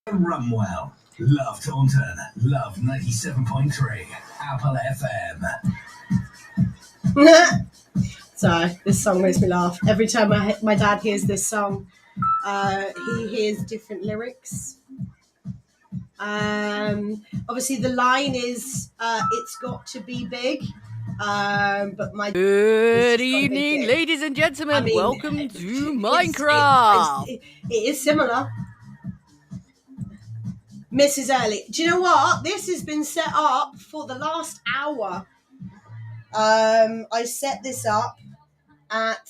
Rumwell, love Taunton, love 97.3, Apple FM. Sorry, this song makes me laugh. Every time my dad hears this song, he hears different lyrics. Obviously the line is, it's got to be big. But my good evening, ladies and gentlemen. Welcome to Minecraft. It is similar. Mrs. Early. Do you know what? This has been set up for the last hour. I set this up at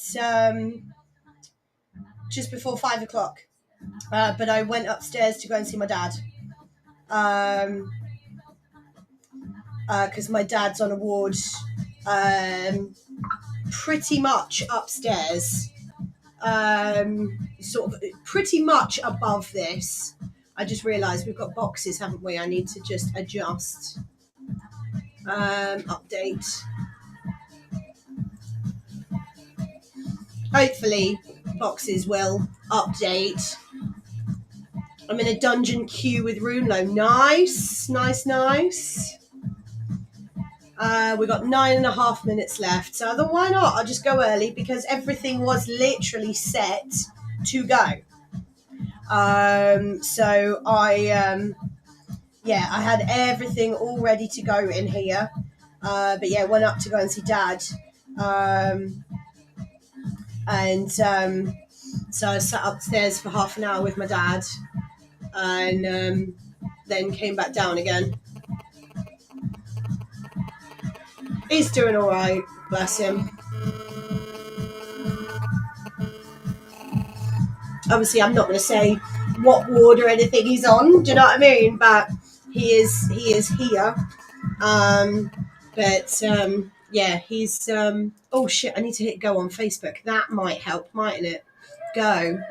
just before 5 o'clock. But I went upstairs to go and see my dad. Because my dad's on a ward pretty much upstairs. Sort of pretty much above this. I just realised we've got boxes, haven't we? I need to just adjust. Update. Hopefully boxes will update. I'm in a dungeon queue with Runelo. Nice. We've got 9.5 minutes left. So I thought, why not? I'll just go early because everything was literally set to go. So I had everything all ready to go in here. But yeah, went up to go and see Dad. So I sat upstairs for half an hour with my dad and then came back down again. He's doing all right, bless him. Obviously, I'm not going to say what ward or anything he's on. Do you know what I mean? But he is here. Yeah, he's. Oh shit! I need to hit go on Facebook. That might help, mightn't it? Go.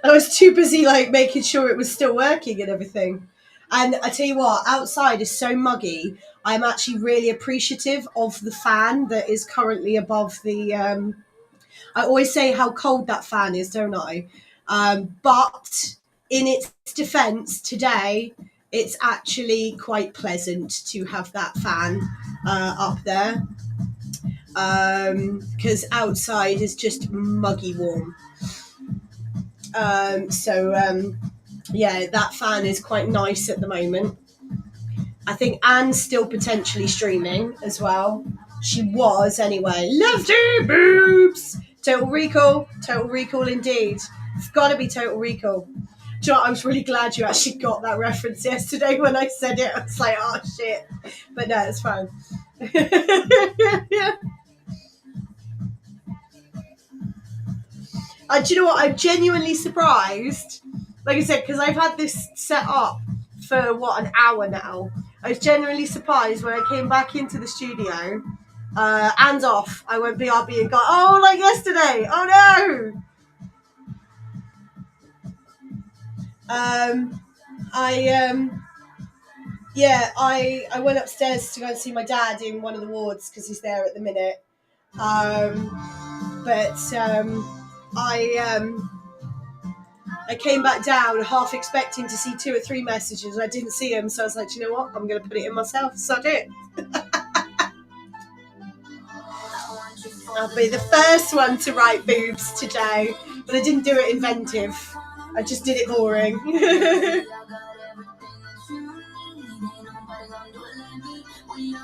I was too busy making sure it was still working and everything. And I tell you what, outside is so muggy. I'm actually really appreciative of the fan that is currently above the. I always say how cold that fan is, don't I? But in its defence today, it's actually quite pleasant to have that fan up there because outside is just muggy warm. Yeah, that fan is quite nice at the moment. I think Anne's still potentially streaming as well. She was anyway. Lovely boobs! Total Recall indeed. It's got to be Total Recall. Do you know what? I was really glad you actually got that reference yesterday when I said it. I was like, oh shit. But no, it's fine. Yeah. Do you know what? I'm genuinely surprised. Like I said, because I've had this set up for, an hour now. I was genuinely surprised when I came back into the studio. Hands off. I went BRB and got, like yesterday. Oh no! I went upstairs to go and see my dad in one of the wards because he's there at the minute. I came back down half expecting to see 2 or 3 messages. I didn't see them, so I was like, you know what? I'm going to put it in myself. So I did. I'll be the first one to write boobs today, but I didn't do it inventive. I just did it boring.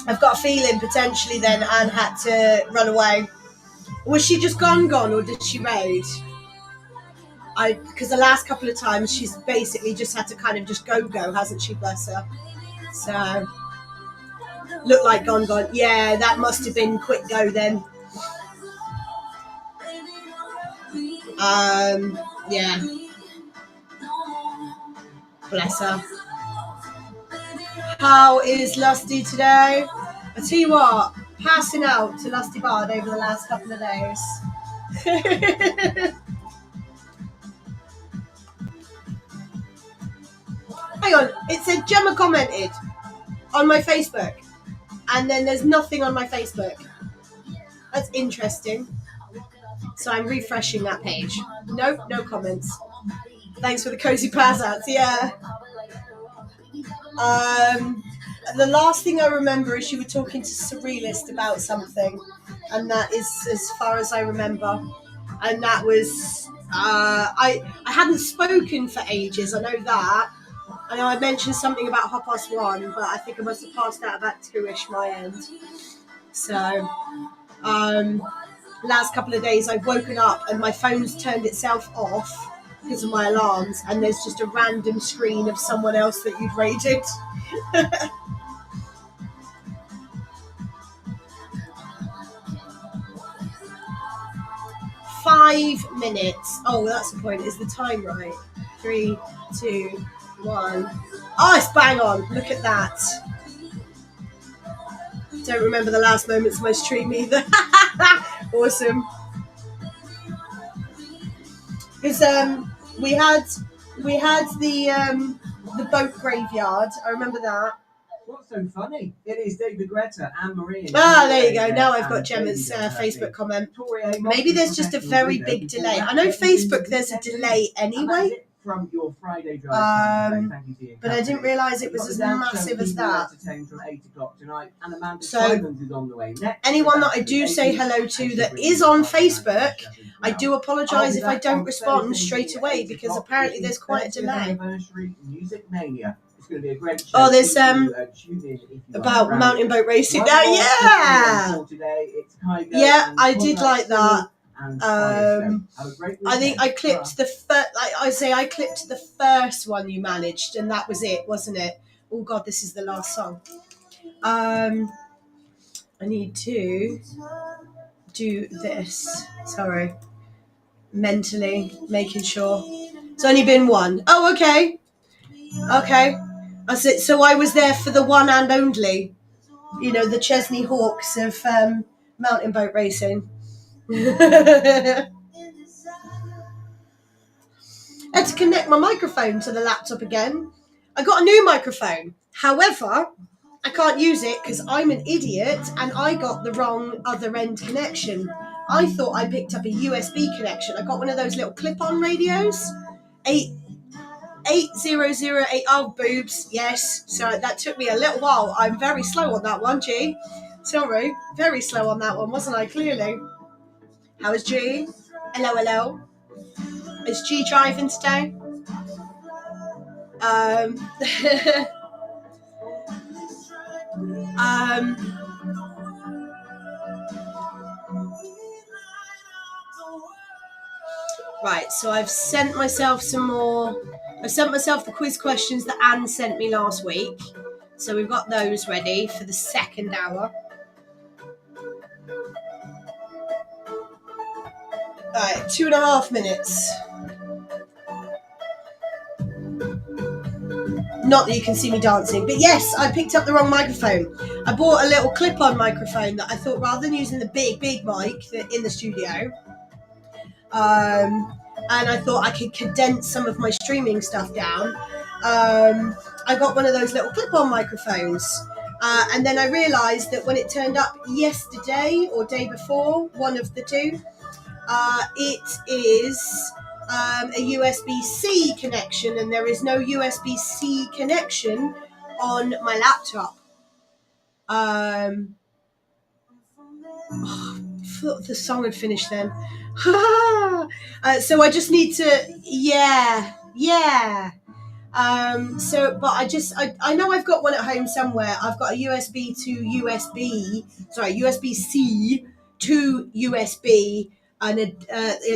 I've got a feeling potentially then Anne had to run away. Was she just gone, or did she raid? Because the last couple of times she's basically just had to kind of just go, hasn't she, bless her? So, looked like gone. Yeah, that must have been quick go then. Yeah. Bless her. How is Lusty today? I tell you what, passing out to Lusty Bard over the last couple of days. Hang on, it said Gemma commented on my Facebook, and then there's nothing on my Facebook. That's interesting. So I'm refreshing that page. Nope, no comments. Thanks for the cozy pass outs. Yeah. The last thing I remember is you were talking to Surrealist about something, and that is as far as I remember. And that was I hadn't spoken for ages. I know that. I know I mentioned something about 1:30, but I think I must have passed out about 2ish my end. So last couple of days I've woken up and my phone's turned itself off because of my alarms, and there's just a random screen of someone else that you'd rated. 5 minutes. Oh, that's the point. Is the time right? 3, 2, 1. Oh, it's bang on. Look at that. Don't remember the last moments of my stream either. Awesome. Because we had the boat graveyard. I remember that. What's so funny? It is David Greta and Marie. There you go. Now I've got Gemma's Facebook comment. Maybe there's just a very big delay. I know Facebook there's a delay anyway. From your Friday drive, but I didn't realise it was as massive as that. From 8 o'clock tonight, and Amanda so Symons is on the way next. Anyone that I do say hello to that is on Facebook, I do apologise if I don't respond straight away, because apparently there's quite a delay. Music Mania. It's going to be a great show. Oh, there's about mountain boat racing now. Yeah, yeah, I did like that. I think I clipped the first. I clipped the first one you managed, and that was it, wasn't it? Oh God, this is the last song. I need to do this. Sorry, mentally making sure. It's only been one. Oh, okay. That's it. So I was there for the one and only. You know, the Chesney Hawks of mountain boat racing. I had to connect my microphone to the laptop again. I got a new microphone. However, I can't use it because I'm an idiot and I got the wrong other end connection. I thought I picked up a USB connection. I got one of those little clip-on radios. 8008. Oh, boobs. Yes. So that took me a little while. I'm very slow on that one, G. Sorry. Very slow on that one, wasn't I? Clearly. How is G? Hello. Is G driving today? Right, so I've sent myself some more. I've sent myself the quiz questions that Anne sent me last week. So we've got those ready for the second hour. Alright, 2.5 minutes. Not that you can see me dancing, but yes, I picked up the wrong microphone. I bought a little clip-on microphone that I thought, rather than using the big mic in the studio, and I thought I could condense some of my streaming stuff down. I got one of those little clip-on microphones. And then I realised that when it turned up yesterday or day before, one of the two, it is a USB-C connection, and there is no USB-C connection on my laptop. I thought the song had finished then. So I just need to, yeah. But I know I've got one at home somewhere. I've got a USB-C to USB, and the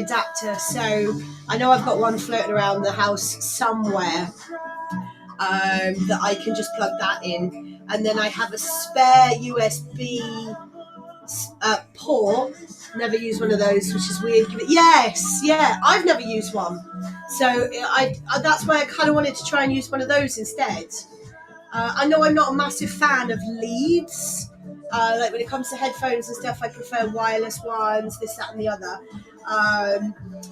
adapter. So I know I've got one floating around the house somewhere that I can just plug that in. And then I have a spare USB port. Never used one of those, which is weird. Yes, I've never used one. So that's why I kind of wanted to try and use one of those instead. I know I'm not a massive fan of leads. Like when it comes to headphones and stuff, I prefer wireless ones, this, that, and the other.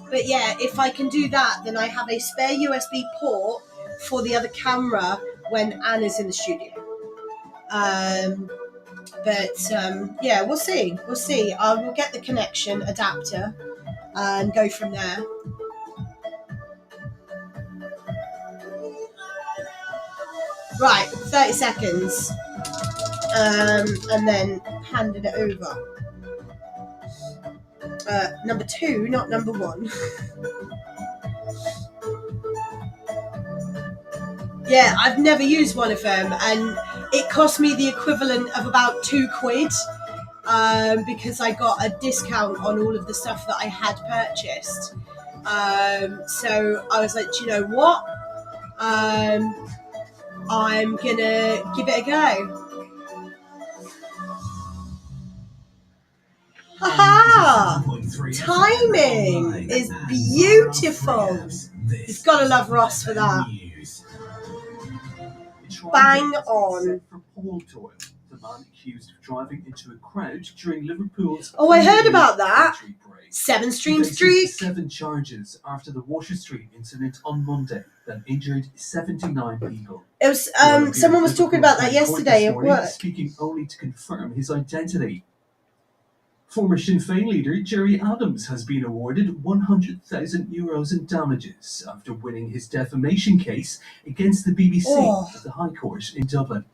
But yeah, if I can do that, then I have a spare USB port for the other camera when Anna's in the studio. But yeah, we'll see. I will get the connection adapter and go from there. Right, 30 seconds. And then handing it over. Number 2, not number 1. Yeah, I've never used one of them, and it cost me the equivalent of about £2 because I got a discount on all of the stuff that I had purchased. So I was like, do you know what? I'm gonna give it a go. Haha! Timing is beautiful. You've got to love Ross for that. Bang on. The man accused of driving into a crowd during Liverpool's. Oh, I heard about that. 7-stream streak. 7 charges after the Water Street incident on Monday that injured 79 people. It was someone was talking about that yesterday at work. Speaking only to confirm his identity. Former Sinn Féin leader Gerry Adams has been awarded €100,000 in damages after winning his defamation case against the BBC at the High Court in Dublin.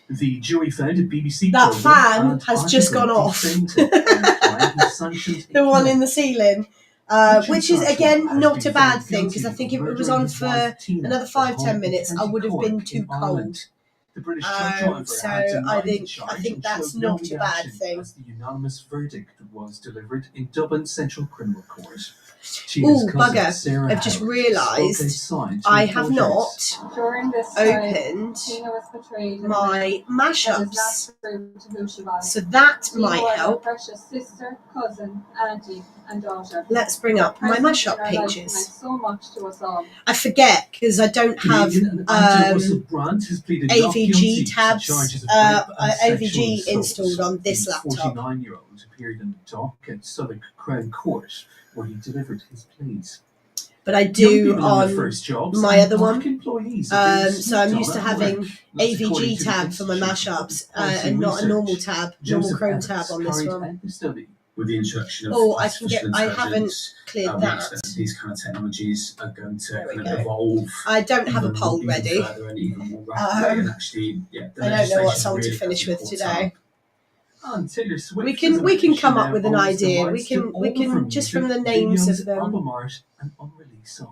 The jury found a BBC that fan has just gone off. The one in the ceiling, which is again not a bad thing, because I think if it was on for another 5-10 minutes, I would have been too cold. The British truck driver So had I think that's not a bad thing. As the unanimous verdict was delivered in Dublin Central Criminal Court. Oh, bugger. I've just realised I have not opened my mashups. So that might help. Let's bring up my mashup pages. I forget because I don't have AVG tabs, AVG installed on this laptop. 49-year-old appeared in the dock at Southwark Crown Court, where he delivered his pleas. But I do on my other one. So I'm used to having AVG tab for my mashups and not a normal tab, normal Chrome tab on this one. With the introduction of I haven't cleared that. These kind of technologies are going to kind of evolve. I don't have a poll ready. And even more rapidly, and actually, I don't know what song to finish with today. We can come up with an idea. We can just from the names of them.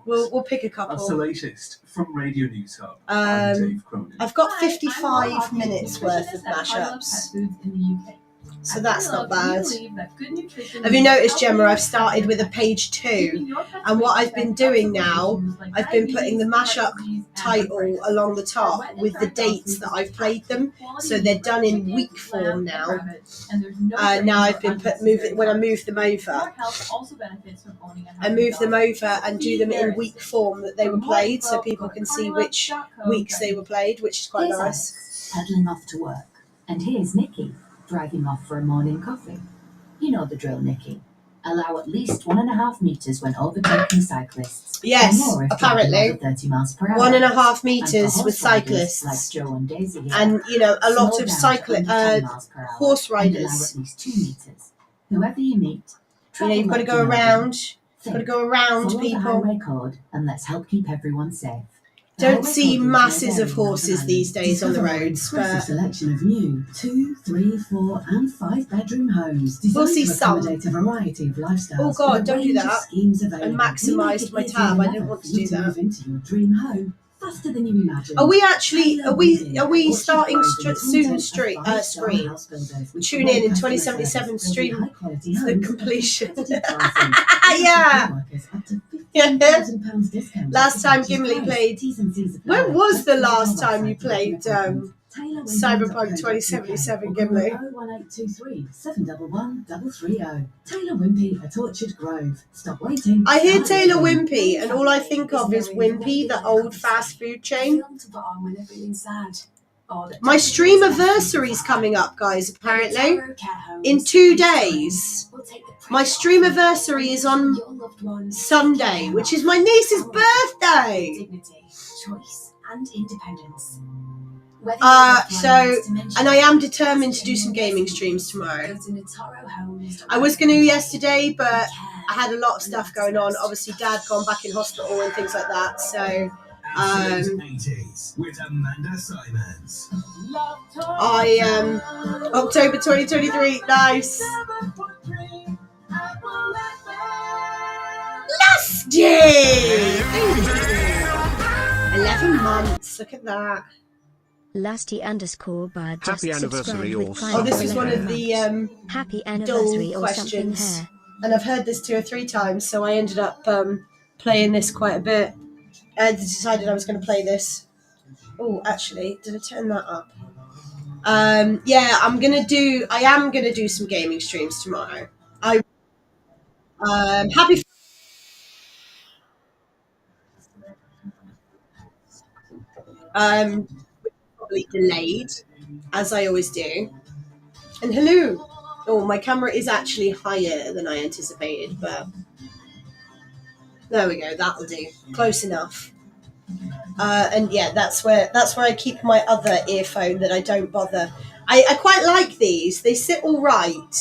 We'll pick a couple. That's the latest from Radio News Hub. I've got 55 minutes worth of mashups. So that's not bad. Have you noticed, Gemma, I've started with a page 2, and what I've been doing now, I've been putting the mashup title along the top with the dates that I've played them, so they're done in week form now. Now I've been when I move them over, I move them over and do them in week form that they were played, so people can see which weeks they were played, which is quite nice. Pedaling off to work, and here's Nikki driving off for a morning coffee. You know the drill, Nikki. Allow at least 1.5 meters when overtaking cyclists. Yes, more if apparently. 30 miles per hour. 1.5 meters with cyclists. Like Joe and Daisy here, and a lot of horse riders. Allow at least 2 meters. Whoever you meet, you've got to go around. You've got to go around follow people. The highway code, and let's help keep everyone safe. Don't see masses of horses these days on the roads, but a selection of new 2, 3, 4 and 5 bedroom homes we'll see some. A variety of lifestyles. Oh God, don't do that. I maximised my tab. I didn't want to do that. Into your dream home faster than you imagine. Are we starting soon stream? Tune in 2077 stream for the completion. Yeah. Last time Gimli played. When was the last time you played Cyberpunk 2077, Gimli? 01823 711 330. Taylor Wimpey at Orchard Grove. Stop waiting. I hear Taylor Wimpey, and all I think of is Wimpy, the old fast food chain. My streamiversary's coming up, guys, apparently. In 2 days. My streamiversary is on Sunday, which is my niece's birthday. Dignity, choice, and independence. And I am determined to do some gaming streams tomorrow. I was going to yesterday, but I had a lot of stuff going on. Obviously, Dad gone back in hospital and things like that. So, 80's with Amanda Symons. October 2023, nice. Lusty! 11 months, look at that. Lusty_bud. Happy anniversary or Oh, this is one of the happy anniversary dull or something questions. hair. And I've heard this 2 or 3 times, so I ended up playing this quite a bit. I decided I was going to play this. Oh, actually, did I turn that up? Yeah, I am gonna do some gaming streams tomorrow. Happy. Probably delayed, as I always do. And hello. Oh, my camera is actually higher than I anticipated, but there we go. That'll do. Close enough. And yeah, that's where I keep my other earphone that I don't bother. I quite like these. They sit all right.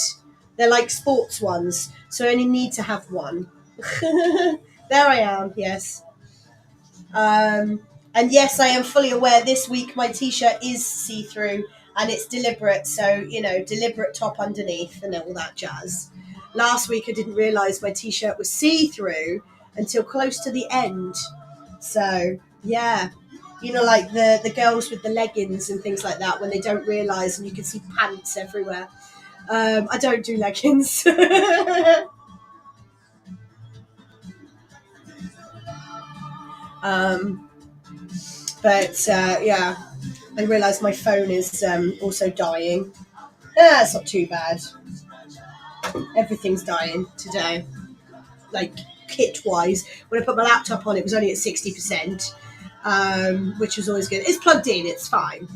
They're like sports ones, so I only need to have one. There I am, yes. And yes, I am fully aware this week my t-shirt is see-through and it's deliberate, so, deliberate top underneath and all that jazz. Last week I didn't realise my t-shirt was see-through until close to the end. So, yeah. Like the girls with the leggings and things like that when they don't realise and you can see pants everywhere. I don't do leggings. Yeah, I realise my phone is also dying. It's not too bad. Everything's dying today. Like, kit-wise. When I put my laptop on, it was only at 60%. Which was always good. It's plugged in, it's fine.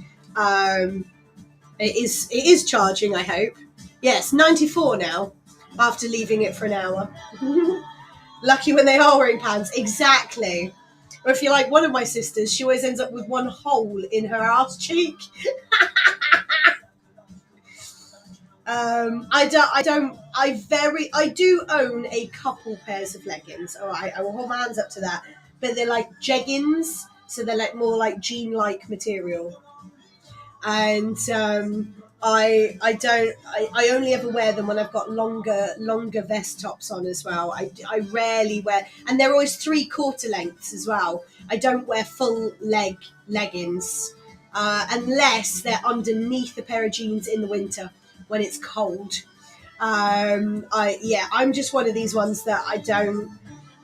It is charging, I hope. Yes, 94 now, after leaving it for an hour. Lucky when they are wearing pants, exactly. Or if you're like one of my sisters, she always ends up with one hole in her arse cheek. I do own a couple pairs of leggings. All right, I will hold my hands up to that. But they're like jeggings, so they're like more like jean-like material. And I only ever wear them when I've got longer vest tops on as well. I rarely wear, and they're always 3/4 lengths as well. I don't wear full leg leggings unless they're underneath a pair of jeans in the winter when it's cold. I'm just one of these ones that I don't.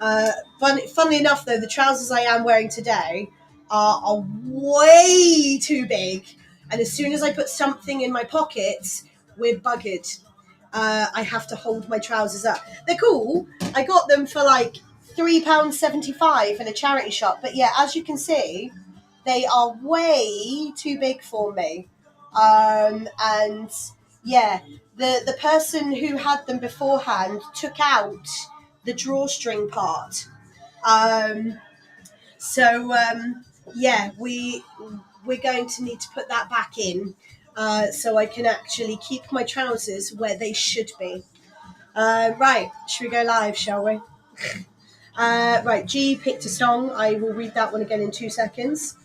Funnily enough, though, the trousers I am wearing today are way too big. And as soon as I put something in my pockets, we're buggered. I have to hold my trousers up. They're cool. I got them for like £3.75 in a charity shop. But yeah, as you can see, they are way too big for me. And yeah, the person who had them beforehand took out the drawstring part. Yeah, we're going to need to put that back in so I can actually keep my trousers where they should be. Right, should we go live, shall we? Right, G picked a song. I will read that one again in 2 seconds.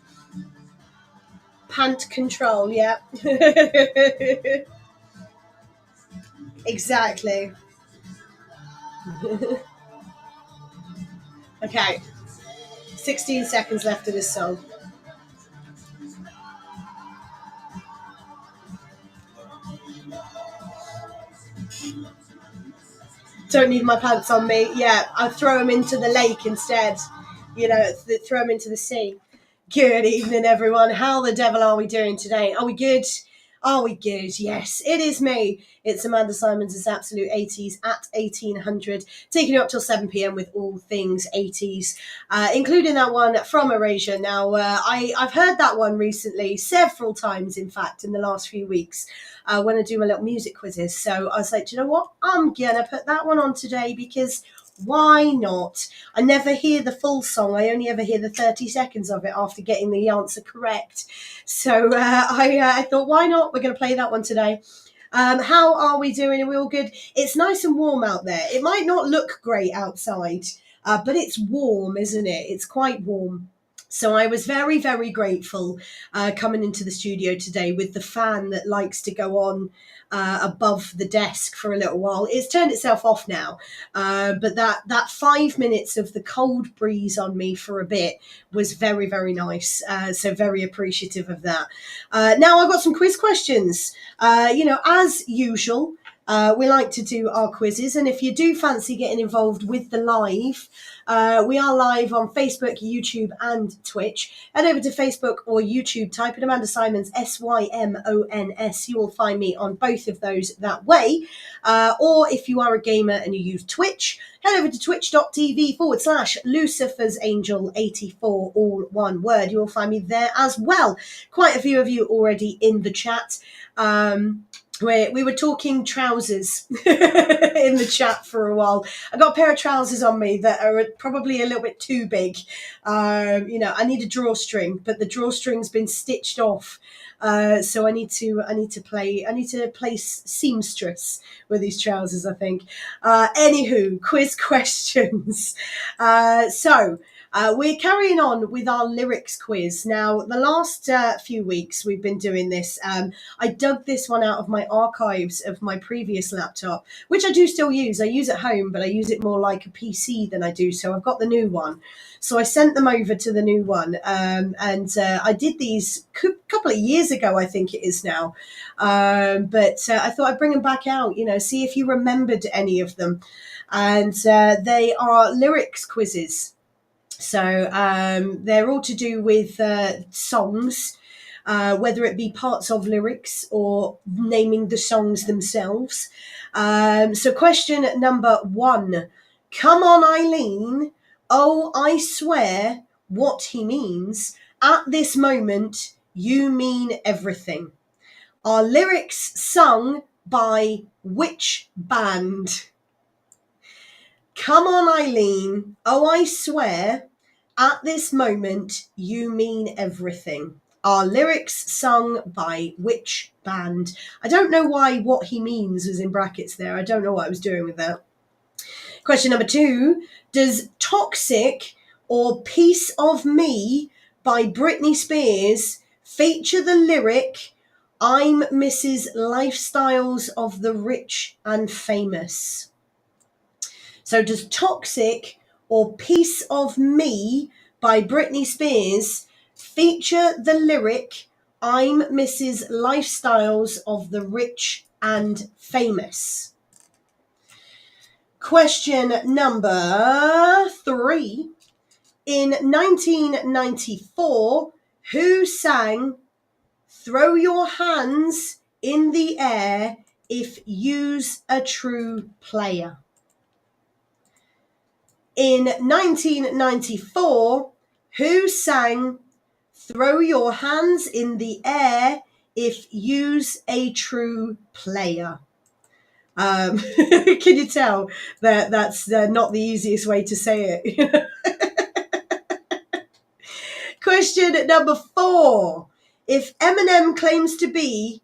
Pant Control, yeah. Exactly. Okay, 16 seconds left of this song. Don't need my pants on me. Yeah, I'll throw them into the lake instead. Throw them into the sea. Good evening, everyone. How the devil are we doing today? Are we good? Are we good? Yes, it is me. It's Amanda Symons Absolute 80's at 1800, taking you up till 7 p.m. with all things 80's, including that one from Erasure. Now, I've heard that one recently, several times, in fact, in the last few weeks, when I do my little music quizzes. So I was like, do you know what? I'm going to put that one on today because Why not? I never hear the full song. I only ever hear the 30 seconds of it after getting the answer correct. So I thought, why not? We're going to play that one today. How are we doing? Are we all good? It's nice and warm out there. It might not look great outside, but it's warm, isn't it? It's quite warm. So I was very, very grateful coming into the studio today with the fan that likes to go on above the desk for a little while. It's turned itself off now, but that 5 minutes of the cold breeze on me for a bit was very, very nice. So very appreciative of that. Now I've got some quiz questions. As usual, we like to do our quizzes, and if you do fancy getting involved with the live, we are live on Facebook, YouTube, and Twitch. Head over to Facebook or YouTube, type in Amanda Symons, Symons. You will find me on both of those that way. Or if you are a gamer and you use Twitch, head over to twitch.tv/Lucifer's Angel 84, all one word. You will find me there as well. Quite a few of you already in the chat. We were talking trousers in the chat for a while. I got a pair of trousers on me that are probably a little bit too big. I need a drawstring, but the drawstring's been stitched off. So I need to play seamstress with these trousers, I think. Anywho, quiz questions. We're carrying on with our lyrics quiz. Now, the last few weeks we've been doing this. I dug this one out of my archives of my previous laptop, which I do still use. I use at home, but I use it more like a PC than I do. So I've got the new one. So I sent them over to the new one. And I did these a couple of years ago, I think it is now. But I thought I'd bring them back out, see if you remembered any of them. And they are lyrics quizzes. So they're all to do with songs, whether it be parts of lyrics or naming the songs themselves. So question number 1. Come on, Eileen. Oh, I swear what he means. At this moment, you mean everything. Are lyrics sung by which band? Come on, Eileen. Oh, I swear, at this moment, you mean everything. Are lyrics sung by which band? I don't know why what he means was in brackets there. I don't know what I was doing with that. Question number 2. Does Toxic or Piece of Me by Britney Spears feature the lyric, I'm Mrs. Lifestyles of the Rich and Famous? So does Toxic or Piece of Me by Britney Spears feature the lyric, I'm Mrs. Lifestyles of the Rich and Famous? Question number 3. In 1994, who sang Throw Your Hands in the Air if You's a True Player? In 1994, who sang Throw Your Hands in the Air if You's a True Player? Can you tell that that's not the easiest way to say it? Question number 4. If Eminem claims to be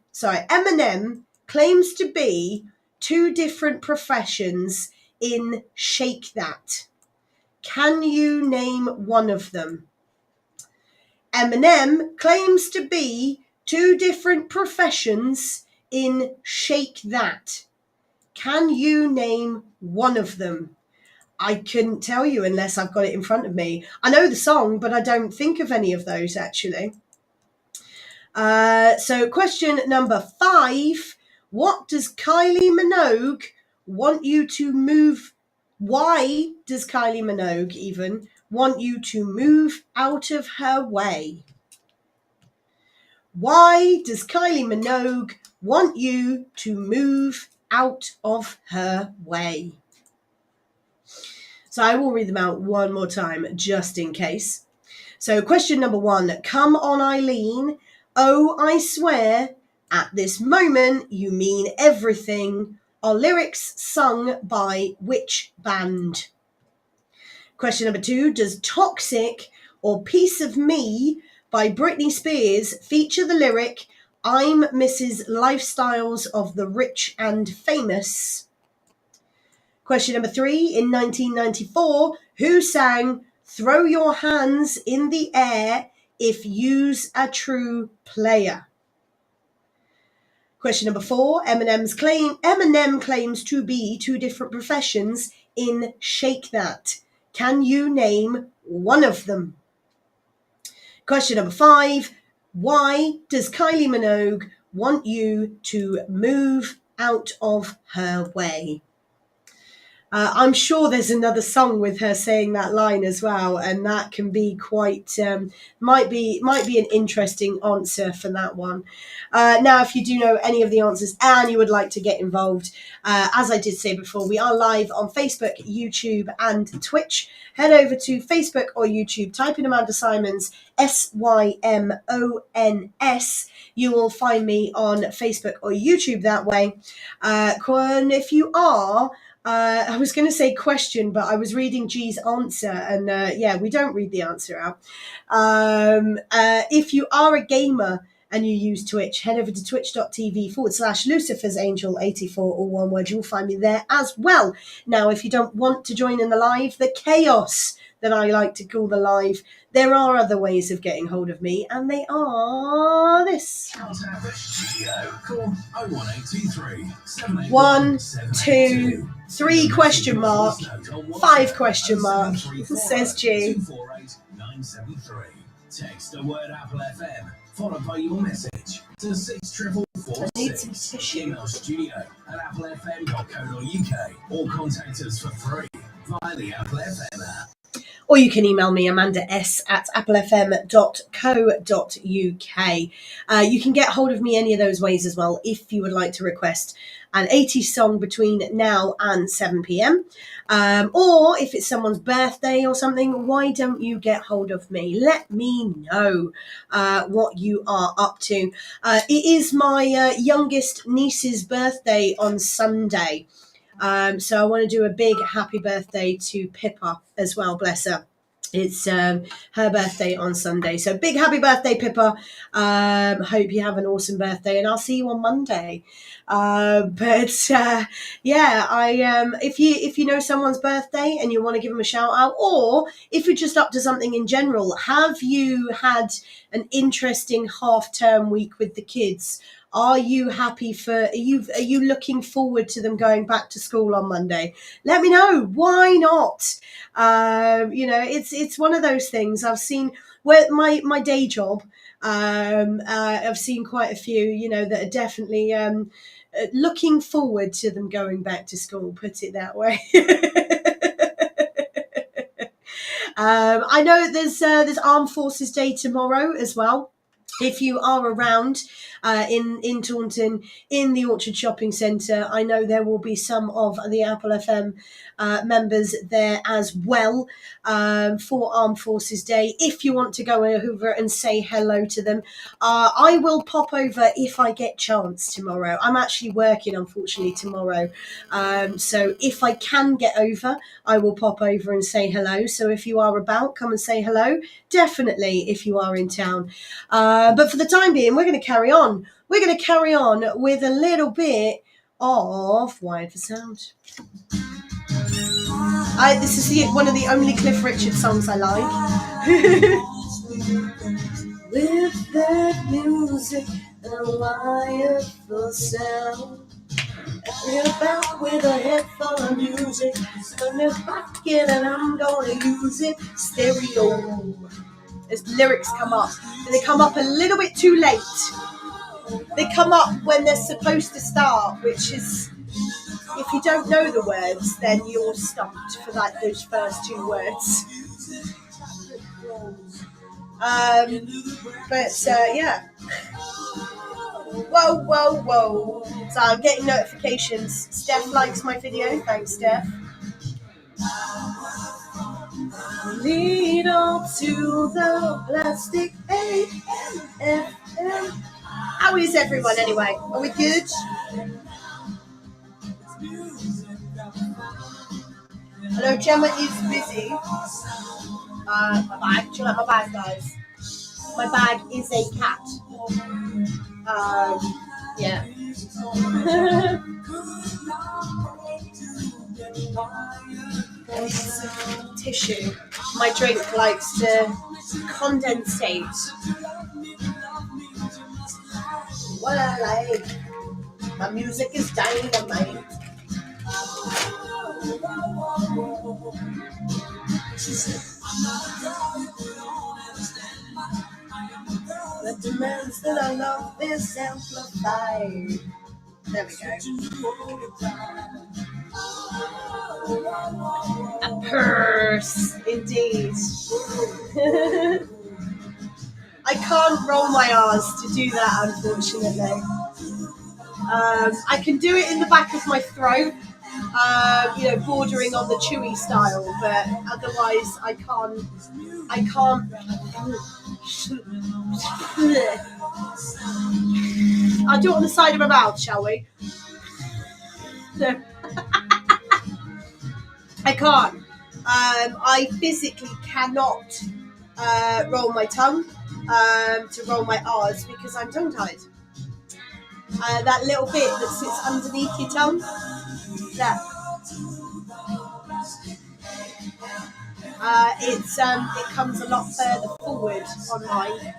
two different professions in Shake That, can you name one of them? Eminem claims to be two different professions in Shake That. Can you name one of them? I couldn't tell you unless I've got it in front of me. I know the song, but I don't think of any of those, actually. So question number 5. What does Kylie Minogue want you to move? Why does Kylie Minogue even want you to move out of her way? Why does Kylie Minogue want you to move out of her way? So I will read them out one more time, just in case. So question number 1, come on, Eileen. Oh, I swear, at this moment, you mean everything. Are lyrics sung by which band? Question number 2, does Toxic or Piece of Me by Britney Spears feature the lyric, I'm Mrs. Lifestyles of the Rich and Famous? Question number 3, in 1994, who sang Throw Your Hands in the Air if You's a True Player? Question number 4, Eminem claims to be 2 different professions in Shake That. Can you name one of them? Question number 5, why does Kylie Minogue want you to move out of her way? I'm sure there's another song with her saying that line as well, and that can be quite might be an interesting answer for that one. Now, if you do know any of the answers and you would like to get involved, as I did say before, we are live on Facebook, YouTube, and Twitch. Head over to Facebook or YouTube, type in Amanda Symons, Symons. You will find me on Facebook or YouTube that way. And if you are, I was going to say question, but I was reading G's answer, and we don't read the answer out. If you are a gamer and you use Twitch, head over to twitch.tv/LucifersAngel84, all one word. You'll find me there as well. Now, if you don't want to join in the live, the chaos that I like to call the live, there are other ways of getting hold of me, and they are this. Contact the studio. Call 01823 1, 2, 3 question mark, 5 question mark, says G. 248973. Text the word Apple FM, followed by your message to 64446. Email studio@applefm.co.uk or contact us for free via the Apple FM app. Or you can email me, amanda.s@applefm.co.uk. You can get hold of me any of those ways as well if you would like to request an 80s song between now and 7 p.m. Or if it's someone's birthday or something, why don't you get hold of me? Let me know what you are up to. It is my youngest niece's birthday on Sunday. So I want to do a big happy birthday to Pippa as well, bless her. It's her birthday on Sunday. So big happy birthday, Pippa. Hope you have an awesome birthday, and I'll see you on Monday. If you know someone's birthday and you want to give them a shout out, or if you're just up to something in general, have you had an interesting half-term week with the kids? Are you happy are you looking forward to them going back to school on Monday? Let me know. Why not? It's one of those things I've seen where my day job, I've seen quite a few, that are definitely looking forward to them going back to school, put it that way. I know there's Armed Forces Day tomorrow as well. If you are around in Taunton, in the Orchard Shopping Centre, I know there will be some of the Apple FM members there as well for Armed Forces Day. If you want to go over and say hello to them, I will pop over if I get chance tomorrow. I'm actually working, unfortunately, tomorrow. So if I can get over, I will pop over and say hello. So if you are about, come and say hello. Definitely, if you are in town. But for the time being, we're going to carry on. We're going to carry on with a little bit of Wired for Sound. This is one of the only Cliff Richard songs I like. With that music and Wired for Sound. We're back with a head full of music. Turn it back in and I'm going to use it. Stereo. As lyrics come up, and they come up a little bit too late. They come up when they're supposed to start, which is, if you don't know the words, then you're stumped for those first 2 words. Yeah. Whoa. So I'm getting notifications. Steph likes my video. Thanks, Steph. Lead up to the plastic AMFM. How is everyone anyway? Are we good? I know Gemma is busy. My bag. Do you like my bag, guys? My bag is a cat. Yeah. I need some tissue. My drink likes to condensate. What I like. My music is dynamite. The demands that I love is amplified. There we go. A purse, indeed. I can't roll my R's to do that, unfortunately. I can do it in the back of my throat, bordering on the chewy style, but otherwise I can't. I'll do it on the side of my mouth, shall we? I can't. I physically cannot roll my tongue to roll my R's because I'm tongue-tied. That little bit that sits underneath your tongue, that it comes a lot further forward on mine.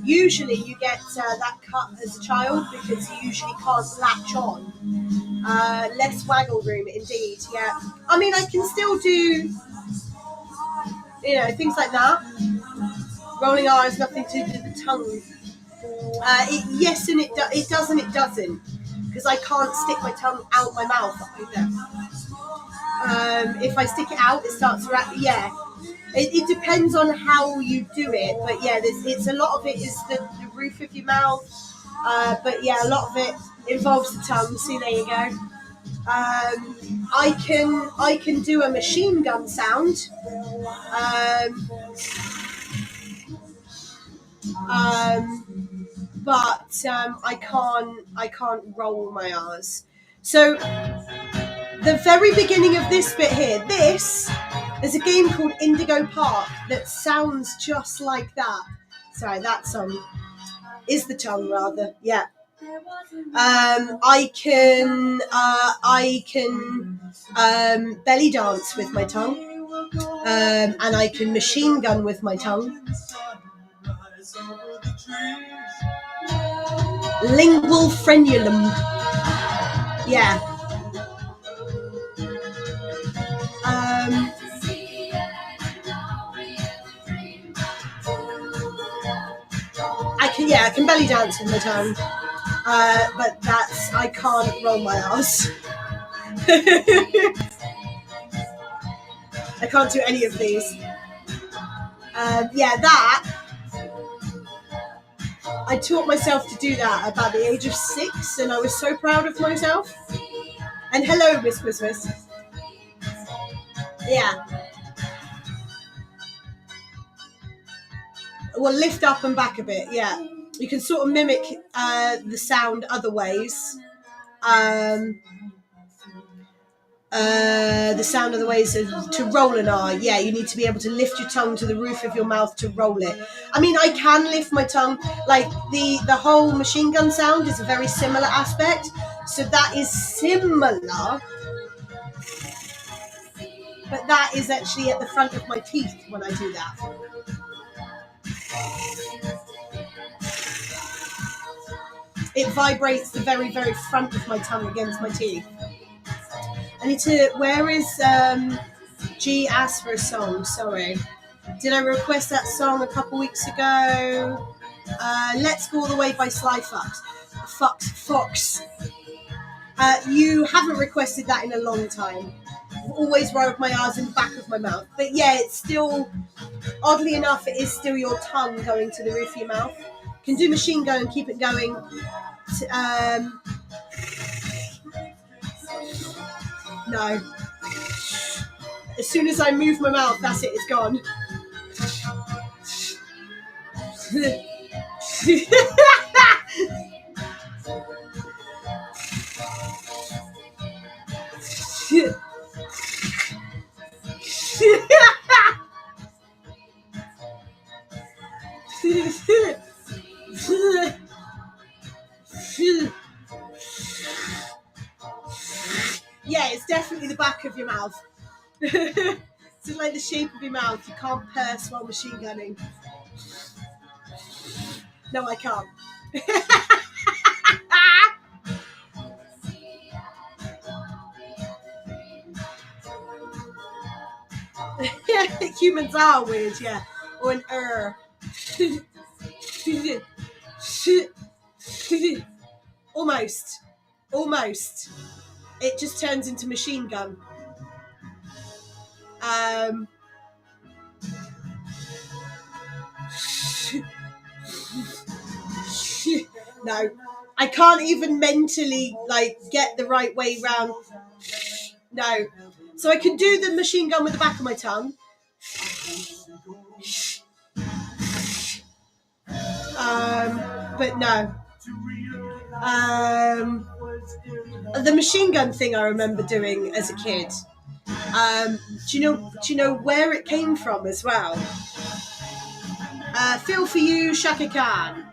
Usually you get that cut as a child because you usually can't latch on. Less waggle room, indeed. Yeah, I mean I can still do, things like that. Rolling R has nothing to do with the tongue. Yes, and it does and it doesn't, because I can't stick my tongue out my mouth either. If I stick it out, it starts to It depends on how you do it, but yeah, it's a lot of it is the roof of your mouth, but yeah, a lot of it involves the tongue. See, there you go. I can do a machine gun sound. But I can't roll my R's. So the very beginning of this bit here, there's a game called Indigo Park that sounds just like that. Sorry, that song is the tongue rather. Yeah. I can belly dance with my tongue, and I can machine gun with my tongue. Lingual frenulum. Yeah. I can belly dance with my tongue. But I can't roll my R's. I can't do any of these. That. I taught myself to do that about the age of 6, and I was so proud of myself. And hello, Miss Christmas. Yeah. Well, lift up and back a bit, yeah. You can sort of mimic the sound other ways. The sound of the ways to roll an R. Yeah, you need to be able to lift your tongue to the roof of your mouth to roll it. I mean, I can lift my tongue. Like the whole machine gun sound is a very similar aspect. So that is similar. But that is actually at the front of my teeth when I do that. It vibrates the very, very front of my tongue against my teeth. I need to... Where is... G asked for a song, sorry. Did I request that song a couple weeks ago? Let's Go All The Way by Sly Fox. You haven't requested that in a long time. I've always rolled my R's in the back of my mouth. But yeah, it's still... Oddly enough, it is still your tongue going to the roof of your mouth. You can do machine gun and keep it going. No. As soon as I move my mouth, that's it, it's gone. Yeah, it's definitely the back of your mouth. It's like the shape of your mouth. You can't purse while machine gunning. No, I can't. Humans are weird, yeah. Or an Almost. It just turns into machine gun. No, I can't even mentally get the right way round. No, so I can do the machine gun with the back of my tongue. But no. The machine gun thing I remember doing as a kid. Do you know where it came from as well? Feel for you, Shaka Khan.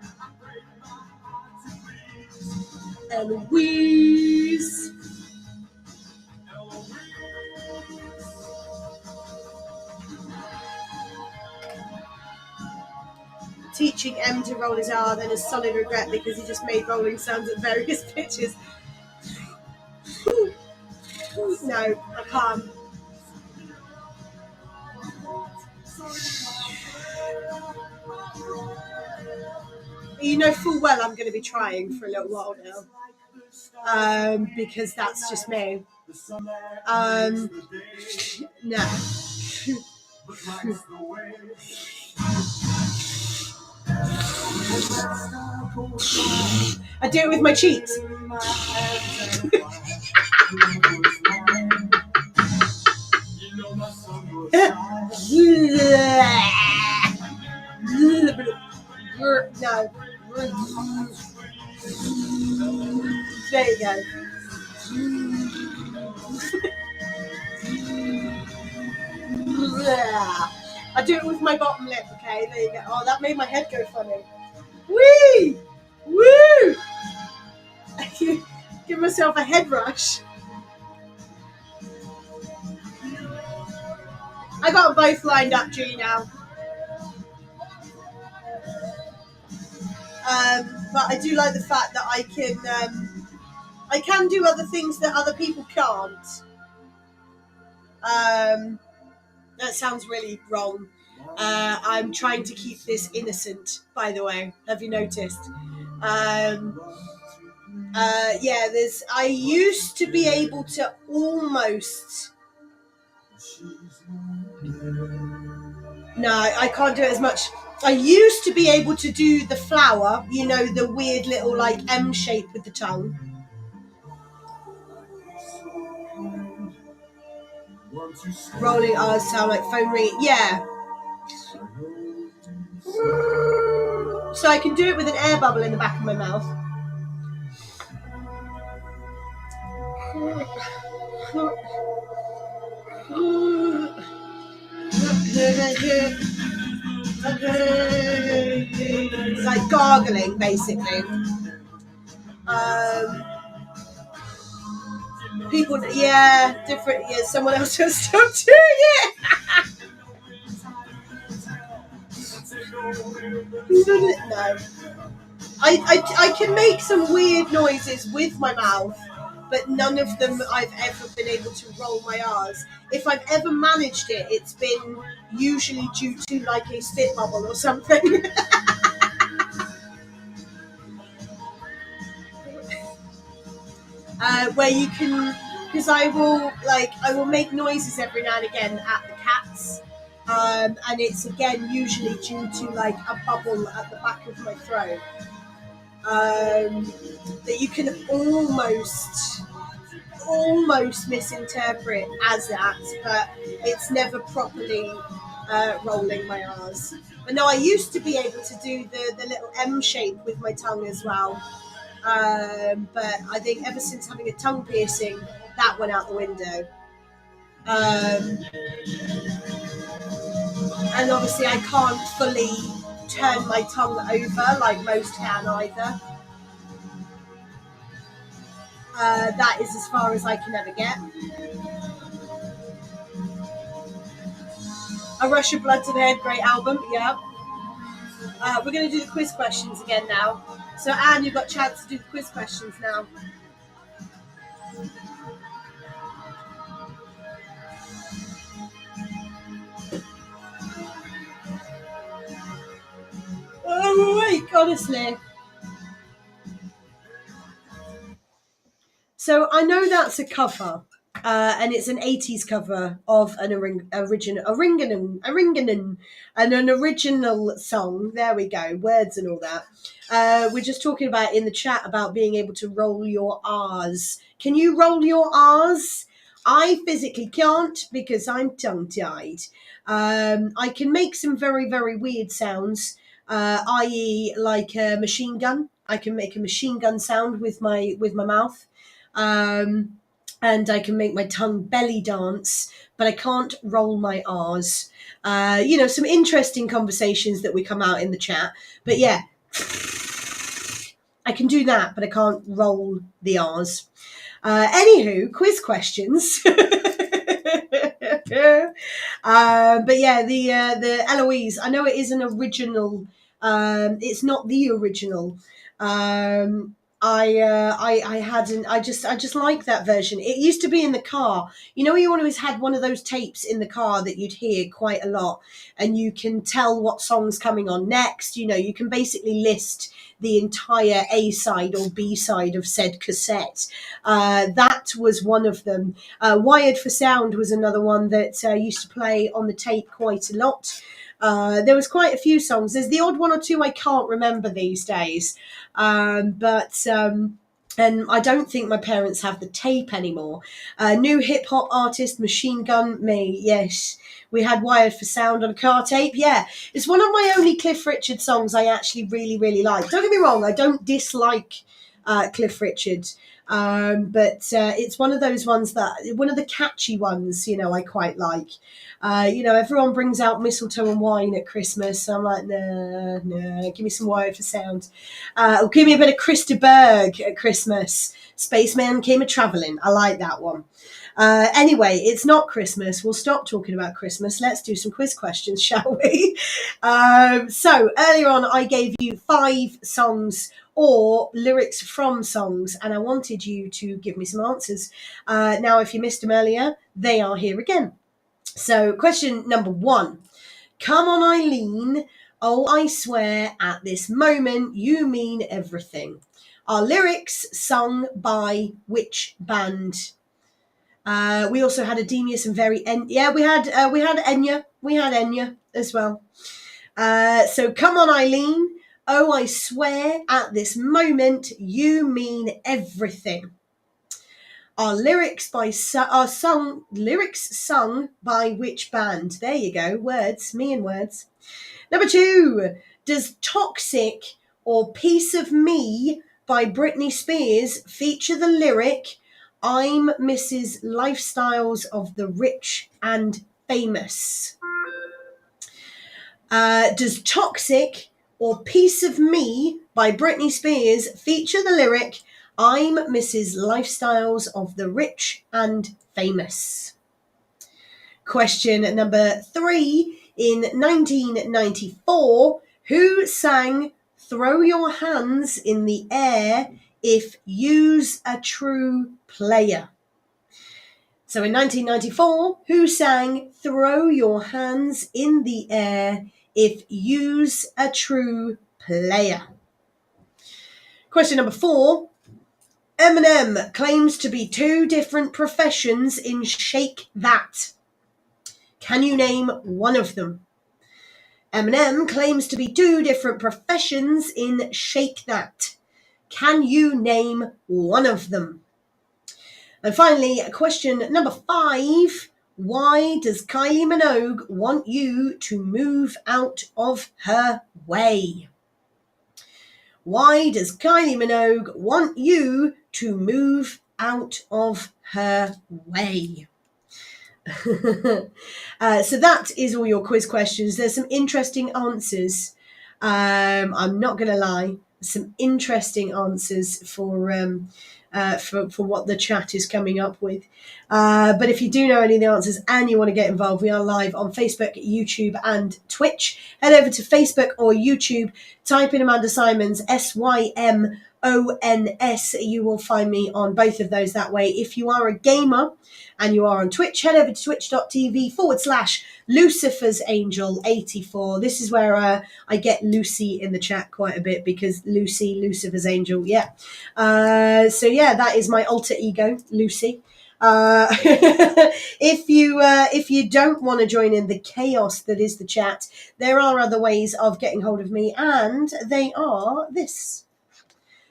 Eloise. Teaching M to roll his R, then a solid regret because he just made rolling sounds at various pitches. No, I can't. You know full well I'm going to be trying for a little while now. Because that's just me. No. I do it with my cheeks. No. There you go. I do it with my bottom lip, okay? There you go. Oh, that made my head go funny. Whee! Woo! Give myself a head rush. I got them both lined up, G, now. But I do like the fact that I can do other things that other people can't. That sounds really wrong. I'm trying to keep this innocent, by the way. Have you noticed? I used to be able to almost... No, I can't do it as much. I used to be able to do the flower, you know, the weird little M shape with the tongue. Rolling R's sound like phone ringing. Yeah. So I can do it with an air bubble in the back of my mouth. It's like gargling, basically. People, yeah, different. Yeah, someone else has stopped doing it. No, I can make some weird noises with my mouth, but none of them I've ever been able to roll my R's. If I've ever managed it, it's been usually due to a spit bubble or something. Where you can, because I will make noises every now and again at the cats, and it's again usually due to a bubble at the back of my throat. That you can almost misinterpret as that, but it's never properly rolling my R's. But no, I used to be able to do the little M shape with my tongue as well. But I think ever since having a tongue piercing, that went out the window. And obviously I can't fully turn my tongue over like most can either. That is as far as I can ever get. A Rush of Blood to the Head, great album, yeah. We're going to do the quiz questions again now. So, Anne, you've got a chance to do the quiz questions now. Oh, weak, honestly. So I know that's a cover, and it's an 80s cover of an original song. There we go, words and all that. We're just talking about in the chat about being able to roll your R's. Can you roll your R's? I physically can't because I'm tongue-tied. I can make some very, very weird sounds, i.e. like a machine gun. I can make a machine gun sound with my mouth. And I can make my tongue belly dance, but I can't roll my R's. Some interesting conversations that we come out in the chat. But yeah, I can do that, but I can't roll the R's. Anywho, quiz questions. But yeah, the Eloise, I know it is an original. It's not the original. I just like that version. It used to be in the car. You always had one of those tapes in the car that you'd hear quite a lot, and you can tell what song's coming on next. You can basically list the entire A side or B side of said cassette. That was one of them. Wired for Sound was another one that used to play on the tape quite a lot. There was quite a few songs. There's the odd one or two I can't remember these days. And I don't think my parents have the tape anymore. New hip hop artist, Machine Gun, me, yes. We had Wired for Sound on a car tape. Yeah, it's one of my only Cliff Richard songs I actually really, really like. Don't get me wrong, I don't dislike Cliff Richard. But it's one of those ones one of the catchy ones, I quite like. Everyone brings out Mistletoe and Wine at Christmas. I'm like, no, give me some Wired for Sound. Or give me a bit of Krista Berg at Christmas. Spaceman Came a-Travelin'. I like that one. Anyway, it's not Christmas. We'll stop talking about Christmas. Let's do some quiz questions, shall we? So earlier on, I gave you 5 songs or lyrics from songs, and I wanted you to give me some answers. Now, if you missed them earlier, they are here again. So question number 1. Come on, Eileen. Oh, I swear at this moment you mean everything. Are lyrics sung by which band? We also had Ademius and Very yeah, we had Enya. We had Enya as well. So come on, Eileen. Oh, I swear at this moment you mean everything. Are lyrics sung by which band? There you go. Words, me and words. Number 2. Does Toxic or Piece of Me by Britney Spears feature the lyric I'm Mrs. Lifestyles of the Rich and Famous? Does Toxic or Piece of Me by Britney Spears feature the lyric I'm Mrs. Lifestyles of the Rich and Famous? Question number 3. In 1994, who sang Throw Your Hands in the Air if You's a True Player? So in 1994, who sang Throw Your Hands in the Air if You's a True Player? Question number 4. Eminem claims to be 2 different professions in Shake That. Can you name one of them? Eminem claims to be 2 different professions in Shake That. Can you name one of them? And finally, question number 5. Why does Kylie Minogue want you to move out of her way? Why does Kylie Minogue want you to move out of her way? So that is all your quiz questions. There's some interesting answers. I'm not going to lie. Some interesting answers for what the chat is coming up with. But if you do know any of the answers and you want to get involved, we are live on Facebook, YouTube, and Twitch. Head over to Facebook or YouTube, type in Amanda Symons, Symons. You will find me on both of those that way. If you are a gamer and you are on Twitch, head over to twitch.tv/Lucifer's Angel 84. This is where I get Lucy in the chat quite a bit because Lucifer's Angel, yeah. So yeah, that is my alter ego, Lucy. If you don't want to join in the chaos that is the chat, there are other ways of getting hold of me, and they are this.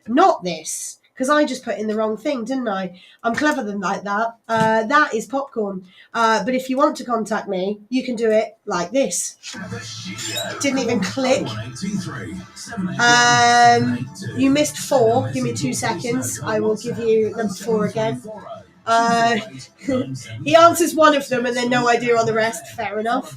Not this, because I just put in the wrong thing, didn't I? I'm clever than like that. That is popcorn. But if you want to contact me, you can do it like this. Didn't even click. You missed 4. Give me 2 seconds. I will give you number 4 again. He answers one of them and then no idea on the rest. Fair enough.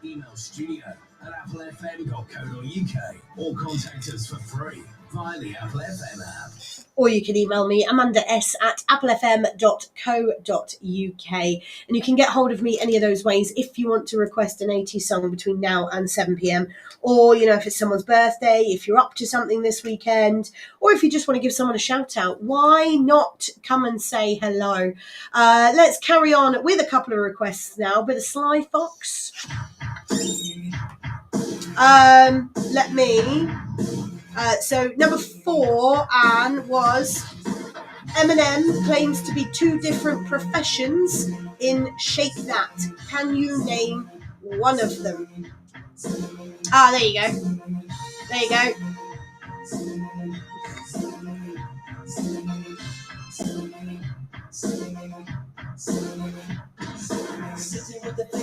Email studio@applefm.co.uk or contact us for free via the Apple FM app. Or you can email me, amandas@applefm.co.uk. And you can get hold of me any of those ways if you want to request an 80s song between now and 7 p.m. Or, you know, if it's someone's birthday, if you're up to something this weekend, or if you just want to give someone a shout out, why not come and say hello? Let's carry on with a couple of requests now. Bit of Sly Fox. Let me... so number 4, Anne, was Eminem claims to be 2 different professions in Shake That. Can you name one of them? There you go. There you go.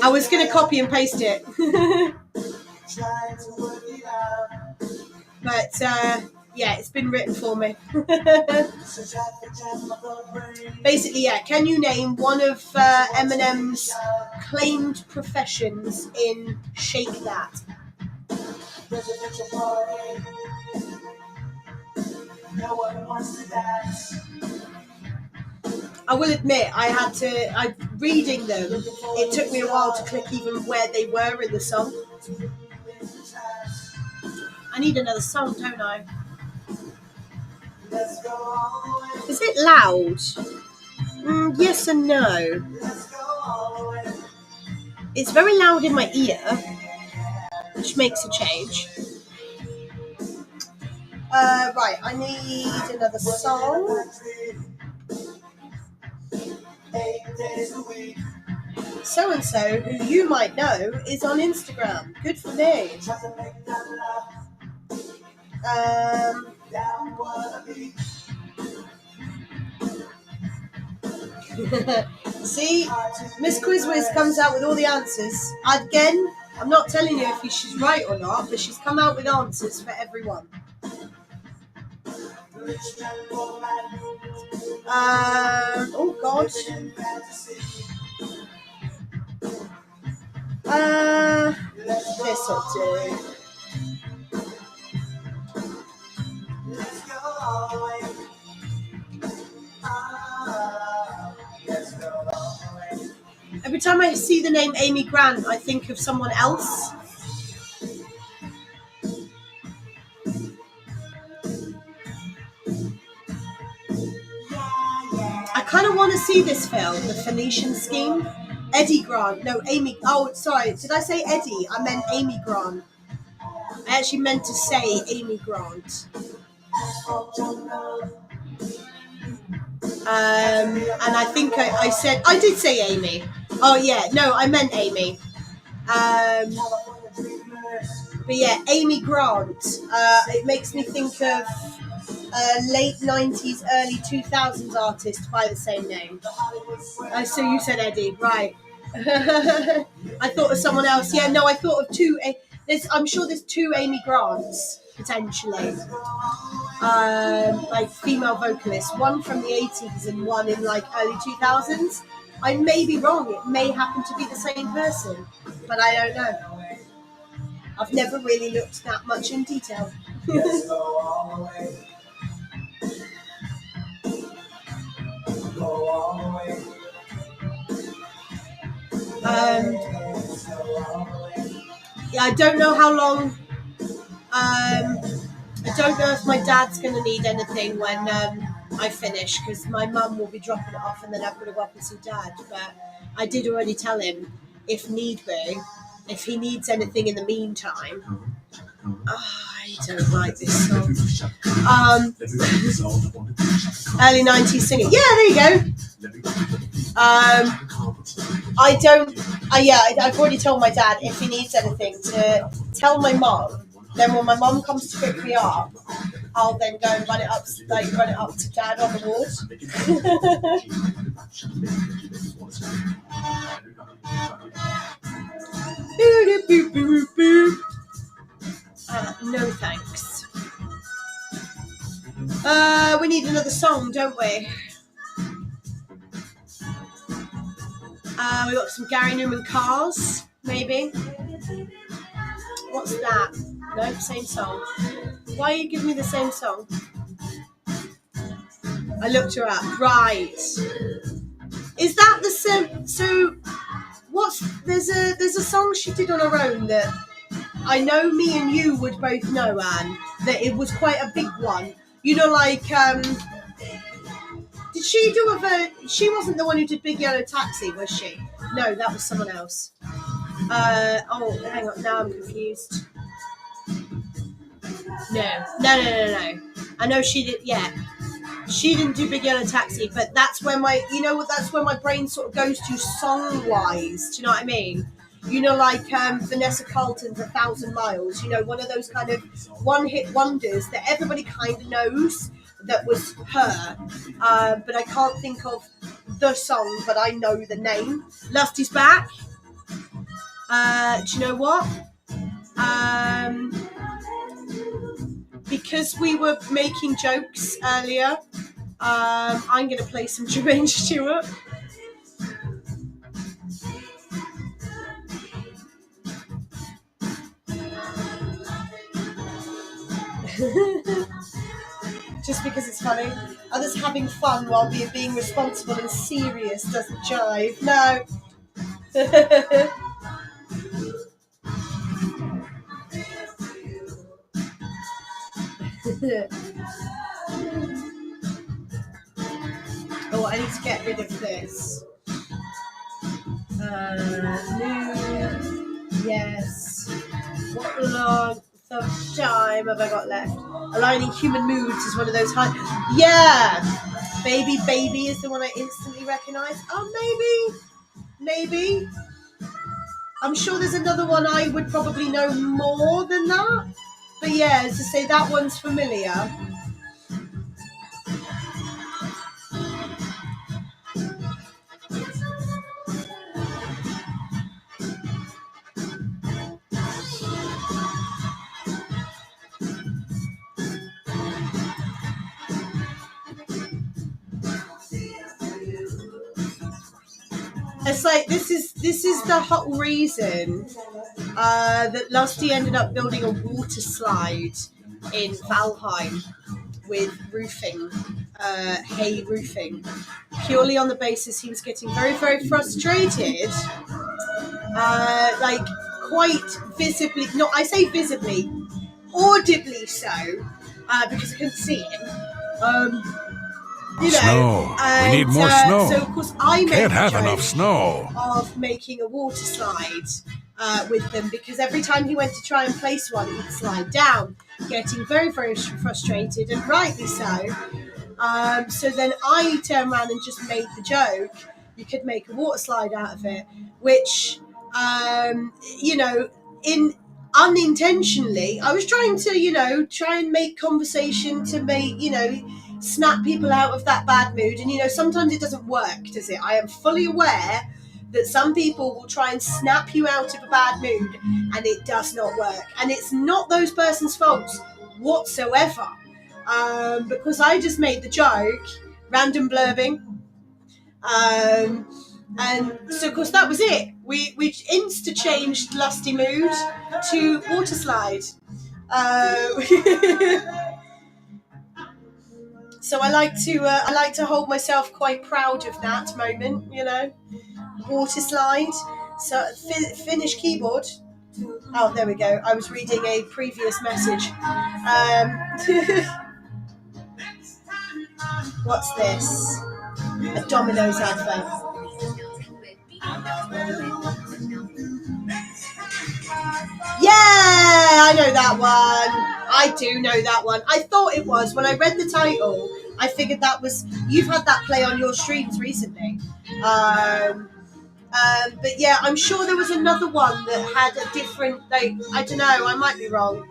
I was going to copy and paste it. But, yeah, it's been written for me. Basically, yeah, can you name one of Eminem's claimed professions in Shake That? I will admit, reading them, it took me a while to click even where they were in the song. I need another song, don't I? Is it loud? Yes and no. It's very loud in my ear, which makes a change. Right, I need another song. So-and-so, who you might know, is on Instagram. Good for me. See, Miss Quizwiz comes out with all the answers. Again, I'm not telling you if she's right or not, but she's come out with answers for everyone. Oh God. This'll do. Every time I see the name Amy Grant, I think of someone else. I kind of want to see this film, The Phoenician Scheme. Eddie Grant. No, Amy. Oh, sorry. Did I say Eddie? I meant Amy Grant. I actually meant to say Amy Grant. And I think I said... I did say Amy. Oh, yeah. No, I meant Amy. But yeah, Amy Grant. It makes me think of late 90s, early 2000s artist by the same name. So you said Eddie, right. I thought of someone else. Yeah, no, I thought of 2. I'm sure there's 2 Amy Grants, potentially. Like female vocalists. One from the 80s and one in like early 2000s. I may be wrong. It may happen to be the same person, but I don't know. I've never really looked that much in detail. Let's go all the way. Go all the way. Let's go all the way. Yeah, I don't know how long. I don't know if my dad's going to need anything when I finish, because my mum will be dropping it off and then I'm going to go up and see dad. But I did already tell him, if need be, if he needs anything in the meantime. I don't like this song. Early 90s singing. Yeah, there you go. I don't. I've already told my dad, if he needs anything, to tell my mum. Then when my mum comes to pick me up, I'll then go and run it up to dad on the wall. No thanks. We need another song, don't we? We got some Gary Newman Cars, maybe. What's that? No, same song. Why are you giving me the same song? I looked her up. Right. Is that the same? So, there's a song she did on her own that I know me and you would both know, Anne, that it was quite a big one. You know, like, did she do she wasn't the one who did Big Yellow Taxi, was she? No, that was someone else. Hang on, now I'm confused. No. I know she did, yeah. She didn't do Big Yellow Taxi, but that's where my brain sort of goes to song-wise, do you know what I mean? You know, like Vanessa Carlton's 1,000 Miles, you know, one of those kind of one-hit wonders that everybody kind of knows that was her, but I can't think of the song, but I know the name. Lusty's Back. Do you know what? Because we were making jokes earlier, I'm going to play some Jermaine Stewart. Just because it's funny. Others having fun while being responsible and serious doesn't jive. No. Oh, I need to get rid of this. New. Yes. What long time have I got left? Aligning human moods is one of those high. Yeah. Baby is the one I instantly recognise. Oh, maybe. I'm sure there's another one I would probably know more than that. But yeah, to say that one's familiar. It's like this is the whole reason that Lusty ended up building a water slide in Valheim with roofing, hay roofing, purely on the basis he was getting very, very frustrated, like quite visibly, no, I say visibly, audibly so, because I couldn't see him. You know, snow. And, we need more snow. So of course I can't have enough snow. Of making a water slide with them, because every time he went to try and place one, he'd slide down, getting very, very frustrated, and rightly so. So then I turned around and just made the joke. You could make a water slide out of it, which, you know, unintentionally, I was trying to, try and make conversation to make, snap people out of that bad mood. And, sometimes it doesn't work, does it? I am fully aware that some people will try and snap you out of a bad mood, and it does not work. And it's not those person's faults whatsoever, because I just made the joke, random blurbing, And so, of course, that was it. We insta-changed Lusty Mood to Water Slide. So I like to hold myself quite proud of that moment, you know. Water Slide. So finish keyboard. Oh, there we go. I was reading a previous message. What's this? A Domino's advert. Yeah, I know that one. I do know that one. I thought it was. When I read the title, I figured that was... You've had that play on your streams recently. But yeah, I'm sure there was another one that had a different... Like, I don't know, I might be wrong.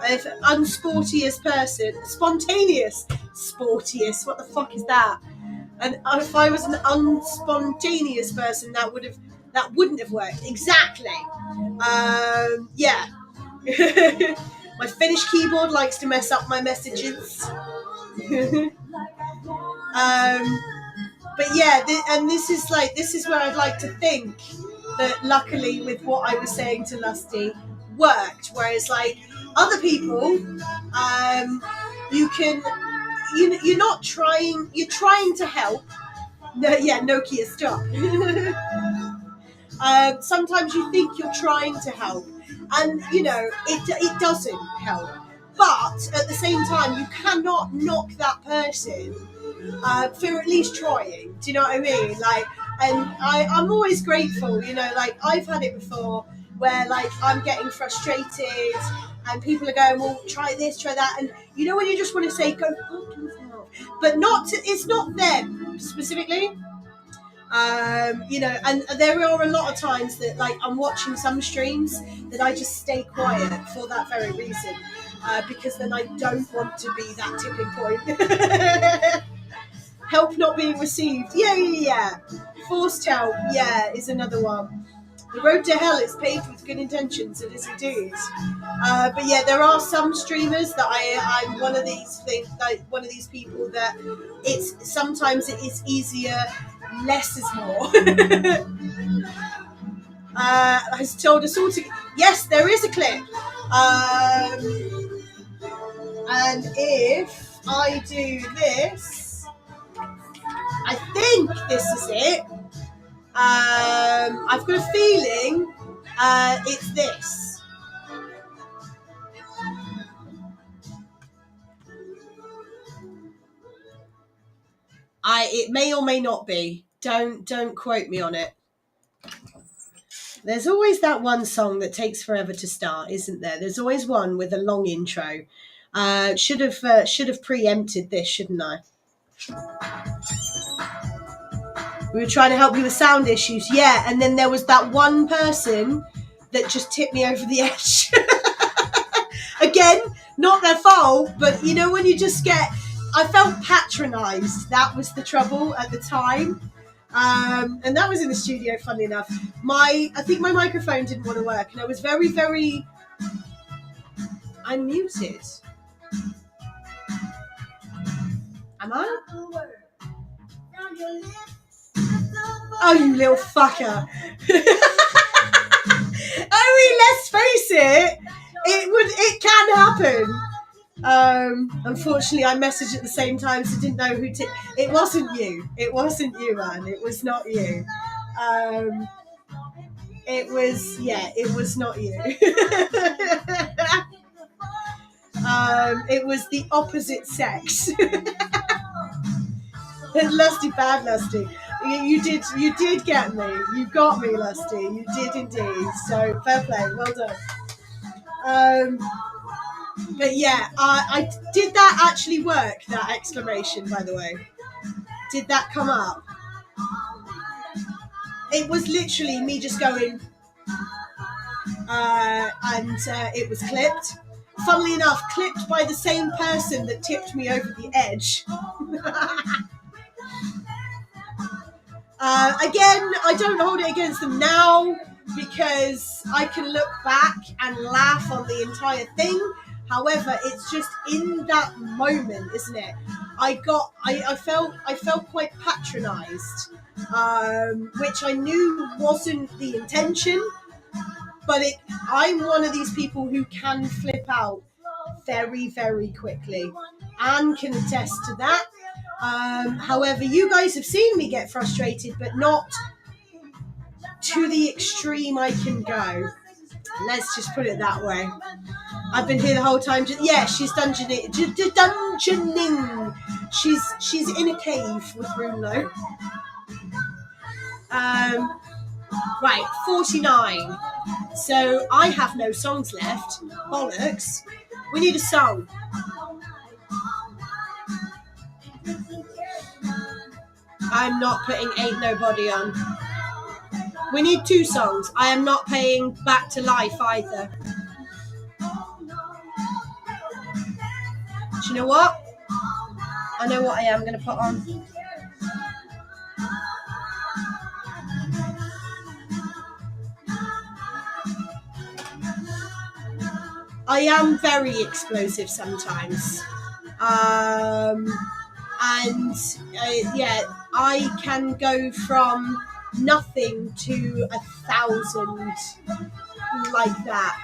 If unsportiest person... Spontaneous. Sportiest. What the fuck is that? And if I was an unspontaneous person, that wouldn't have worked. Exactly. Yeah. My Finnish keyboard likes to mess up my messages. But yeah, this is where I'd like to think that luckily with what I was saying to Lusty worked. Whereas like other people, you're not trying. You're trying to help. No, yeah, Nokia, stop. Sometimes you think you're trying to help, and you know it doesn't help. But at the same time, you cannot knock that person for at least trying. Do you know what I mean? Like, and I'm always grateful. You know, like I've had it before where like I'm getting frustrated, and people are going, "Well, try this, try that," and you know when you just want to say, "Go fuck yourself," but it's not them specifically. You know, and there are a lot of times that like I'm watching some streams that I just stay quiet for that very reason, because then I don't want to be that tipping point. Help not being received. Yeah. Forced help, yeah, is another one. The road to hell is paved with good intentions, it is indeed. But yeah, there are some streamers that I'm one of these things, like one of these people that sometimes it is easier. Less is more. Has told us all to... Yes, there is a clip. And if I do this, I think this is it. I've got a feeling it's this. It may or may not be. Don't quote me on it. There's always that one song that takes forever to start, isn't there? There's always one with a long intro. Should have preempted this, shouldn't I? We were trying to help you with sound issues, yeah. And then there was that one person that just tipped me over the edge. Again, not their fault, but you know when you just get... I felt patronised. That was the trouble at the time. And that was in the studio, funnily enough. I think my microphone didn't want to work, and I was very, very... I'm muted. Am I? Oh, you little fucker. I mean, let's face it. It can happen. Unfortunately, I messaged at the same time, so didn't know who to... It wasn't you. It wasn't you, Anne. It was not you. It was not you. It was the opposite sex. Lusty, bad Lusty. You did get me. You got me, Lusty. You did indeed. So fair play. Well done. But yeah, I did that actually work? That exclamation, by the way, did that come up? It was literally me just going, and it was clipped. Funnily enough, clipped by the same person that tipped me over the edge. Again, I don't hold it against them now because I can look back and laugh on the entire thing. However, it's just in that moment, isn't it? I felt quite patronised which I knew wasn't the intention, but I'm one of these people who can flip out very, very quickly and can attest to that. However, you guys have seen me get frustrated, but not to the extreme I can go. Let's just put it that way. I've been here the whole time. Yeah, she's dungeoning. Dungeoning. She's in a cave with Rulo. Right, 49. So I have no songs left. Bollocks. We need a song. I'm not putting Ain't Nobody on. We need 2 songs. I am not paying Back to Life either. Do you know what? I know what I am going to put on. I am very explosive sometimes. Yeah, I can go from nothing to 1,000 like that.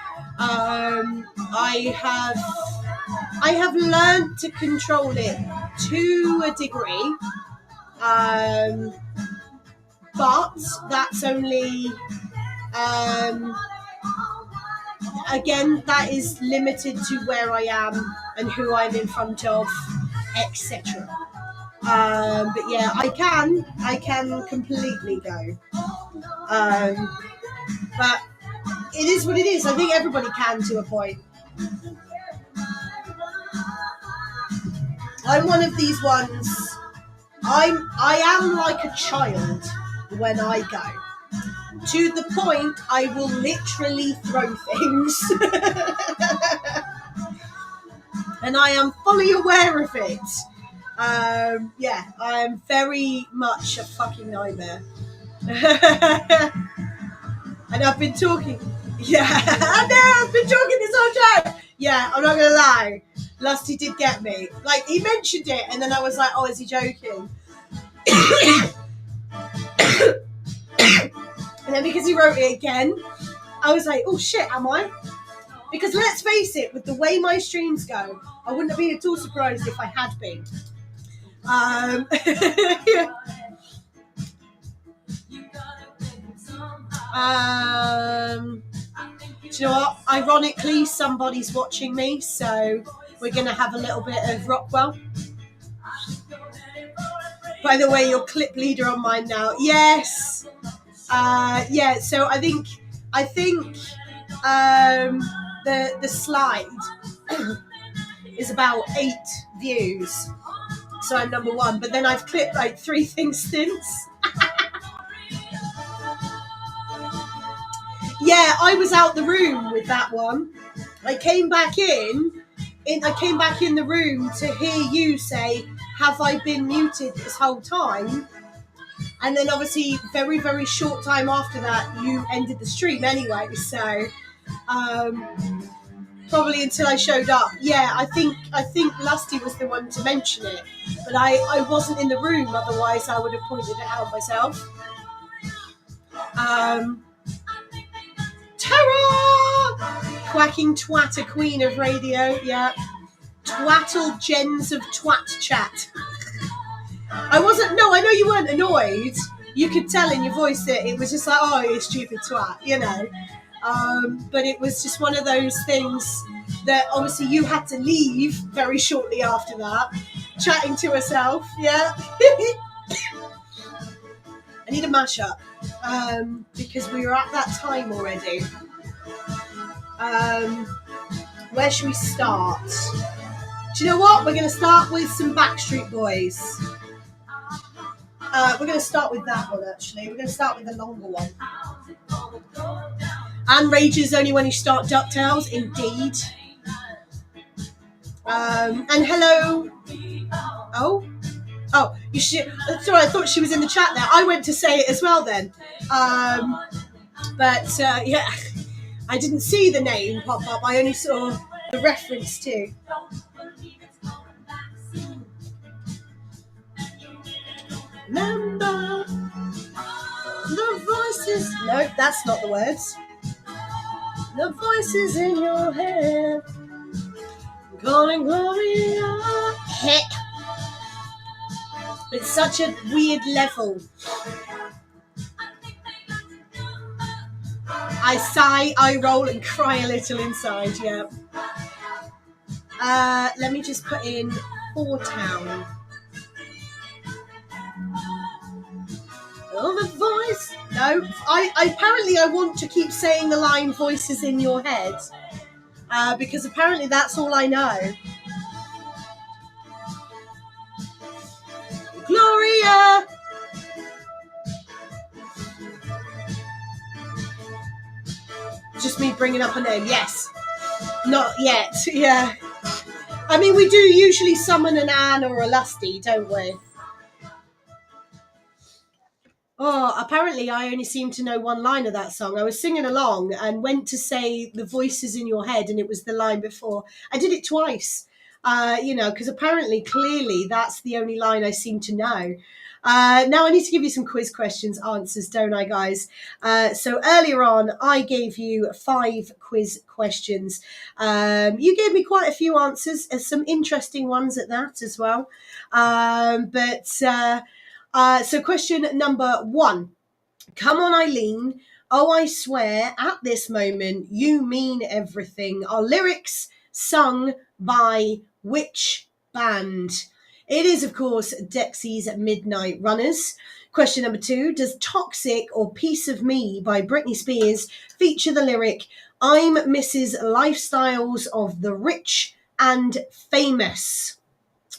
I have learned to control it to a degree, but that's only again, that is limited to where I am and who I'm in front of, etc. But yeah, I can completely go. But it is what it is. I think everybody can to a point. I'm one of these ones. I am like a child when I go. To the point I will literally throw things. And I am fully aware of it. Yeah, I am very much a fucking nightmare. And I've been talking. Yeah, I know, I've been talking this whole time. Yeah, I'm not going to lie. Lusty did get me. Like, he mentioned it, and then I was like, oh, is he joking? And then because he wrote it again, I was like, oh shit, am I? Because let's face it, with the way my streams go, I wouldn't have been at all surprised if I had been. Do you know what? Ironically, somebody's watching me, so we're going to have a little bit of Rockwell. By the way, your clip leader on mine now. Yes. Yeah, so I think the slide is about 8 views. So I'm number 1, but then I've clipped like 3 things since. Yeah, I was out the room with that one. I came back in the room to hear you say, have I been muted this whole time? And then obviously very, very short time after that, you ended the stream anyway. So probably until I showed up. Yeah, I think Lusty was the one to mention it. But I wasn't in the room, otherwise I would have pointed it out myself. Tara! Quacking twatter, queen of radio, yeah. Twattle gens of twat chat. I know you weren't annoyed. You could tell in your voice that it was just like, oh, you stupid twat, you know. But it was just one of those things that obviously you had to leave very shortly after that, chatting to herself, yeah. I need a mashup, because we were at that time already. Where should we start? Do you know what? We're going to start with some Backstreet Boys. We're going to start with that one, actually. We're going to start with the longer one. And rages only when you start DuckTales, indeed. And hello. Oh, you should. Sorry, I thought she was in the chat there. I went to say it as well then. But yeah, I didn't see the name pop up. I only saw the reference to. Remember voices. No, that's not the words. The voices in your head. Calling Gloria. Hit. It's such a weird level. I sigh, I roll, and cry a little inside, yeah. Let me just put in Four Town. Oh, the voice. No, I apparently I want to keep saying the line voices in your head. Because apparently that's all I know. Gloria! Just me bringing up a name, yes. Not yet, yeah. I mean, we do usually summon an Anne or a Lusty, don't we? Oh, apparently I only seem to know one line of that song. I was singing along and went to say the voices in your head, and it was the line before. I did it twice, because apparently, clearly, that's the only line I seem to know. Now I need to give you some quiz questions answers, don't I, guys? So earlier on, I gave you 5 quiz questions. You gave me quite a few answers, some interesting ones at that as well. So question number 1. Come on, Eileen. Oh, I swear, at this moment, you mean everything. Are lyrics sung by which band? It is, of course, Dexy's Midnight Runners. Question number 2. Does Toxic or Piece of Me by Britney Spears feature the lyric, I'm Mrs. Lifestyles of the Rich and Famous?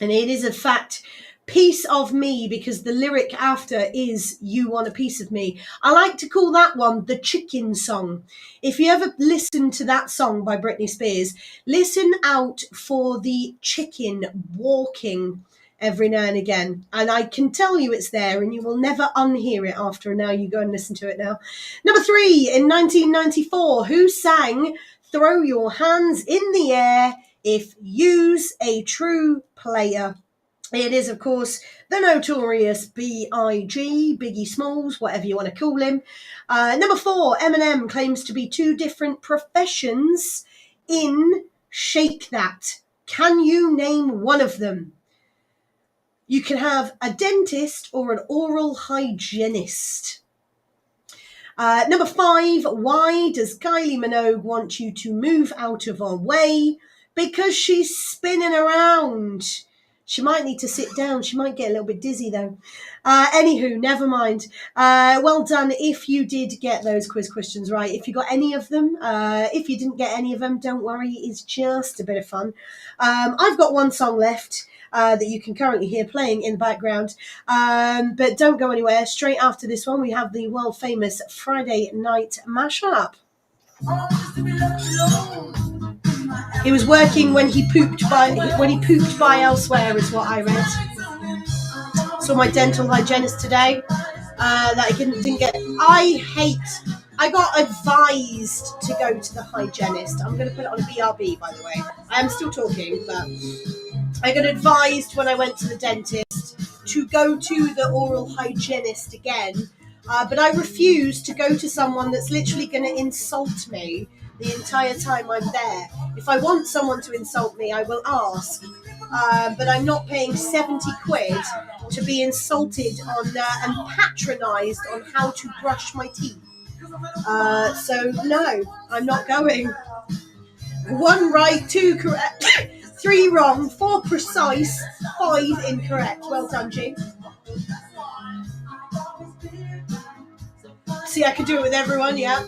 And it is, in fact, Piece of Me, because the lyric after is You Want a Piece of Me. I like to call that one the chicken song. If you ever listen to that song by Britney Spears, listen out for the chicken walking every now and again. And I can tell you it's there, and you will never unhear it after. Now you go and listen to it now. Number 3, in 1994, who sang Throw Your Hands in the Air If You's a True Player? It is, of course, the notorious B.I.G., Biggie Smalls, whatever you want to call him. Number 4, Eminem claims to be 2 different professions in Shake That. Can you name one of them? You can have a dentist or an oral hygienist. Number 5, why does Kylie Minogue want you to move out of our way? Because she's spinning around. She might need to sit down. She might get a little bit dizzy, though. Anywho, never mind. Well done if you did get those quiz questions right. If you got any of them, if you didn't get any of them, don't worry. It's just a bit of fun. I've got one song left that you can currently hear playing in the background. But don't go anywhere. Straight after this one, we have the world-famous Friday Night Mashup. He was working when he pooped by elsewhere, is what I read. Saw my dental hygienist today. That I didn't get. I got advised to go to the hygienist. I'm going to put it on a BRB, by the way. I am still talking, but I got advised when I went to the dentist to go to the oral hygienist again. But I refuse to go to someone that's literally going to insult me the entire time I'm there. If I want someone to insult me, I will ask. But I'm not paying 70 quid to be insulted on and patronised on how to brush my teeth. So no, I'm not going. 1 right, 2 correct, 3 wrong, 4 precise, 5 incorrect. Well done, G. See, I could do it with everyone, yeah.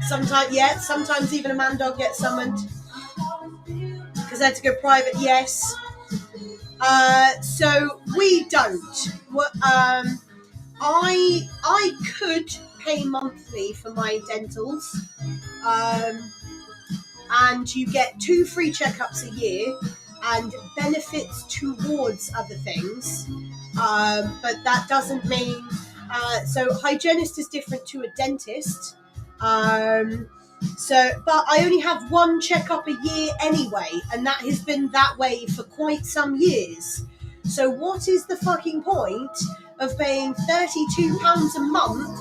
Sometimes even a man dog gets summoned because they had to go private. Yes. So we don't. I could pay monthly for my dentals, and you get 2 free checkups a year and benefits towards other things. But that doesn't mean. So hygienist is different to a dentist. But I only have 1 checkup a year anyway, and that has been that way for quite some years. So what is the fucking point of paying £32 a month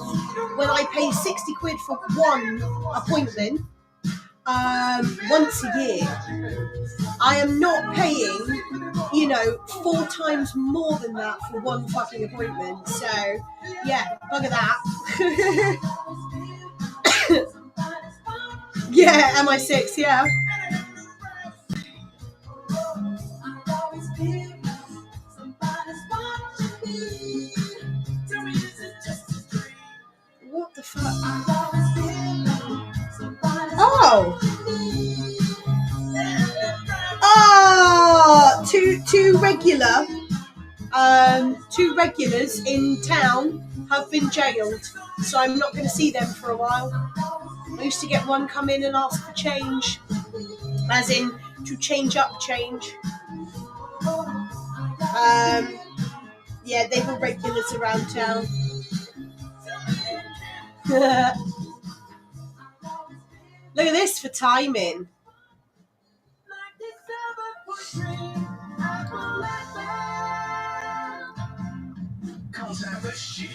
when I pay 60 quid for one appointment once a year? I am not paying, 4 times more than that for one fucking appointment. So, yeah, bugger that. Yeah, MI6, yeah. What the fuck? Oh! Oh! Two regulars in town have been jailed, so I'm not going to see them for a while. I used to get one come in and ask for change, as in to change up change. Yeah, they were regulars around town. Look at this for timing.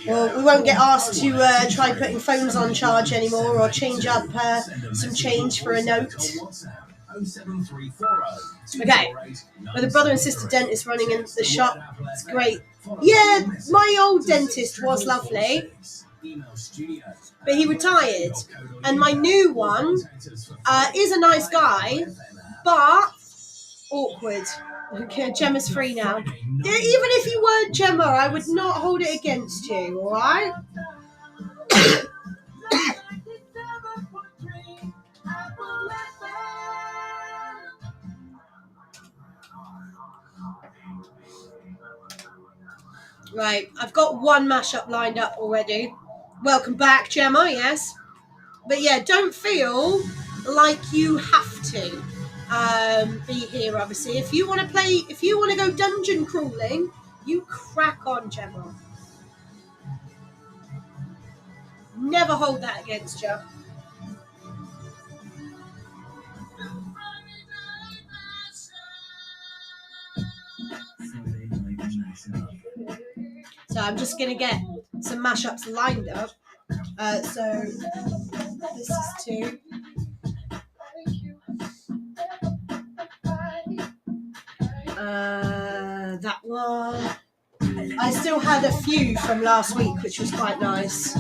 Well, we won't get asked to try putting phones on charge anymore or change up some change for a note. Okay, with a brother and sister dentist running into the shop, it's great. Yeah, my old dentist was lovely, but he retired. And my new one is a nice guy, but awkward. Okay, Gemma's free now. Even if you weren't Gemma, I would not hold it against you, alright? Right, I've got one mashup lined up already. Welcome back, Gemma, yes. But yeah, don't feel like you have to be here, obviously. If you want to go dungeon crawling, you crack on, Gemma. Never hold that against you. So I'm just going to get some mashups lined up. So this is 2. That one. I still had a few from last week, which was quite nice.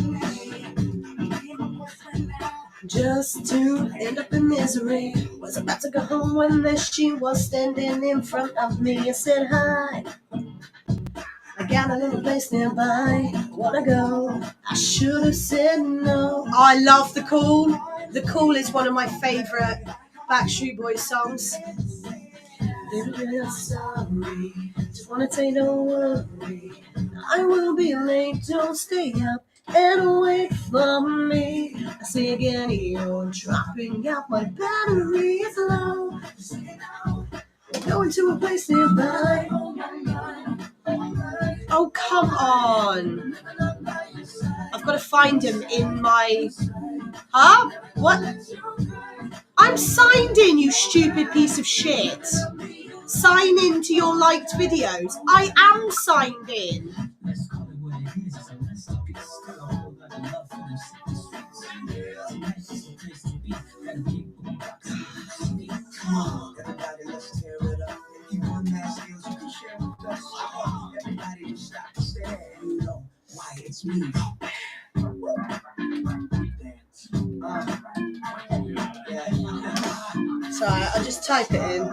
Just to end up in misery. Was about to go home when there she was standing in front of me. I said hi. I got a little place nearby. Wanna go? I should have said no. Oh, I love The Cool. The Cool is one of my favourite Backstreet Boys songs. Baby, sorry. Just wanna say don't worry. I will be late. Don't stay up and wait for me. I say again, you're dropping out. My battery is low. Going to a place nearby. Oh, come on. I've got to find him in my... Huh? What? I'm signed in, you stupid piece of shit. Sign in to your liked videos. I am signed in. It's me. Sorry, I'll just type it in.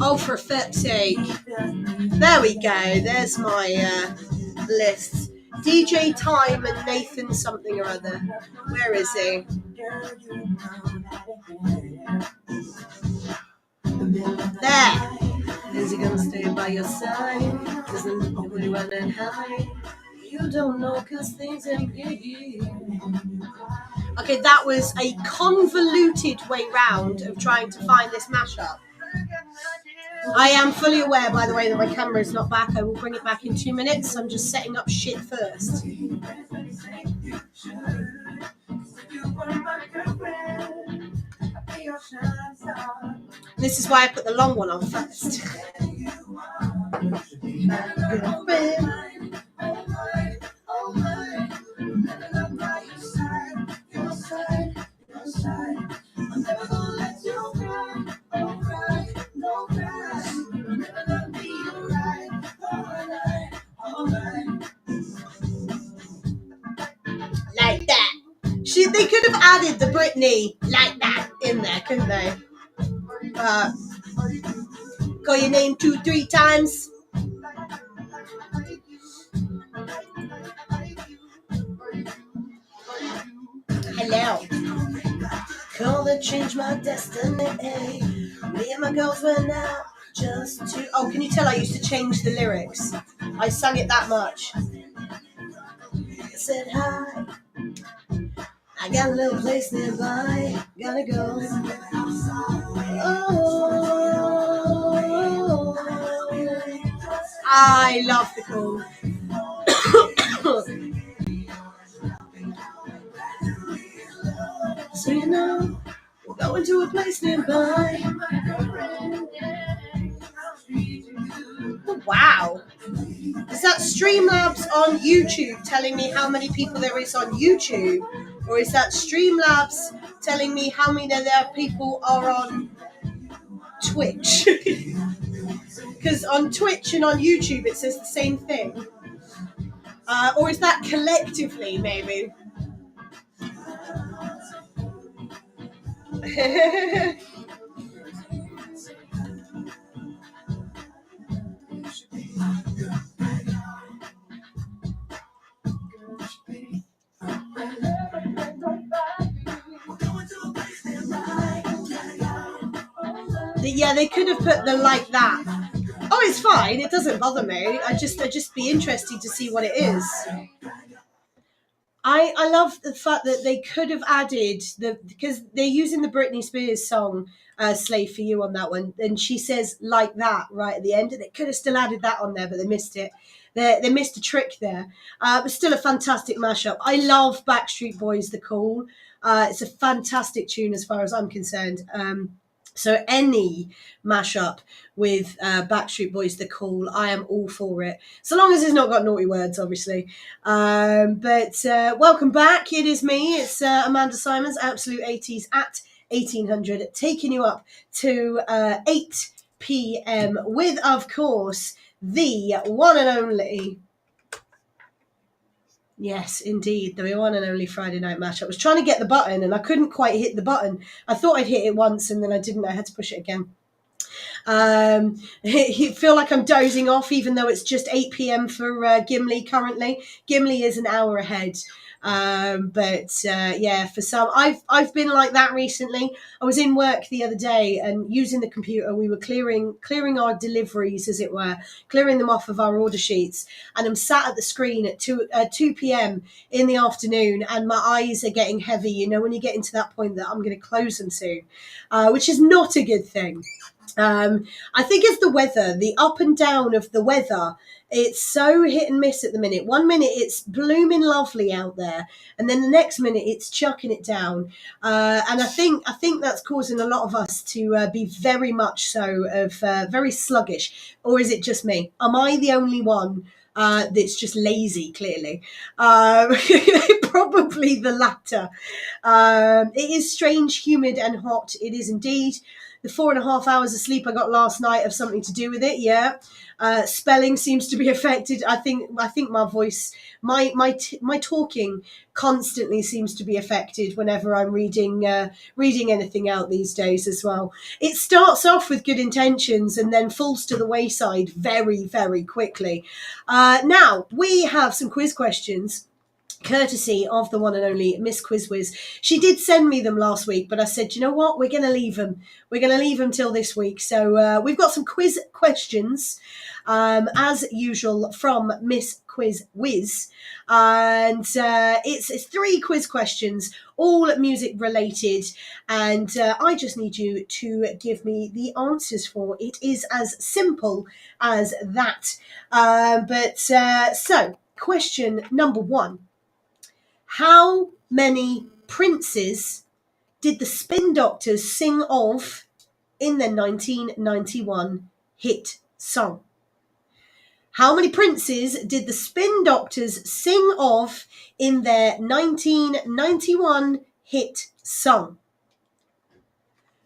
Oh, for flip's sake. There we go. There's my list. DJ Time and Nathan something or other. Where is he? There. Is he gonna stay by your side? Isn't nobody running high? You don't know cause things ain't good. Okay, that was a convoluted way round of trying to find this mashup. I am fully aware, by the way, that my camera is not back. I will bring it back in 2 minutes. I'm just setting up shit first. This is why I put the long one on first. Like that. They could have added the Britney like that in there, couldn't they? Call your name 2-3 times. Hello. Call that change my destiny. Me and my girls went out just to. Oh, can you tell I used to change the lyrics? I sang it that much. I said hi. I got a little place nearby. Gotta go. Oh, I love the call. So you know, we're going to a place nearby. Wow. Is that Streamlabs on YouTube telling me how many people there is on YouTube? Or is that Streamlabs telling me how many there people are on Twitch? Because on Twitch and on YouTube it says the same thing. Or is that collectively, maybe? Yeah, they could have put the like that. Oh, it's fine. It doesn't bother me. I'd just be interested to see what it is. I love the fact that they could have added because they're using the Britney Spears song "Slave for You" on that one, and she says "like that" right at the end, and they could have still added that on there, but they missed it. They missed a trick there, but still a fantastic mashup. I love Backstreet Boys "The Call." It's a fantastic tune as far as I'm concerned. So any mashup with Backstreet Boys "The Call," I am all for it. So long as it's not got naughty words, obviously. But welcome back. It is me. It's Amanda Symons, Absolute 80's at 1800, taking you up to 8 p.m. with, of course, the one and only... Yes, indeed, the one and only Friday Night Mashup. I was trying to get the button and I couldn't quite hit the button. I thought I'd hit it once and then I didn't. I had to push it again. I feel like I'm dozing off even though it's just 8 p.m. for Gimli currently. Gimli is an hour ahead. Yeah, for some, I've been like that recently. I was in work the other day and using the computer, we were clearing our deliveries, as it were, clearing them off of our order sheets. And I'm sat at the screen at 2 p.m. in the afternoon, and my eyes are getting heavy. You know, when you get into that point that I'm going to close them soon, which is not a good thing. I think it's the weather, the up and down of the weather. It's so hit and miss at the minute. 1 minute it's blooming lovely out there, and then the next minute it's chucking it down. And I think that's causing a lot of us to be very much so of very sluggish. Or is it just me? Am I the only one that's just lazy? Clearly, probably the latter. It is strange, humid, and hot. It is indeed. The 4.5 hours of sleep I got last night have something to do with it. Yeah, spelling seems to be affected. I think my voice, my talking constantly seems to be affected whenever I'm reading anything out these days as well. It starts off with good intentions and then falls to the wayside very, very quickly. Now we have some quiz questions, courtesy of the one and only Miss Quizwiz. She did send me them last week, but I said, you know what, we're going to leave them. We're going to leave them till this week. So we've got some quiz questions, as usual, from Miss Quizwiz. And it's 3 quiz questions, all music related. And I just need you to give me the answers for it. It is as simple as that. So question number 1. How many princes did the Spin Doctors sing of in their 1991 hit song? How many princes did the Spin Doctors sing of in their 1991 hit song?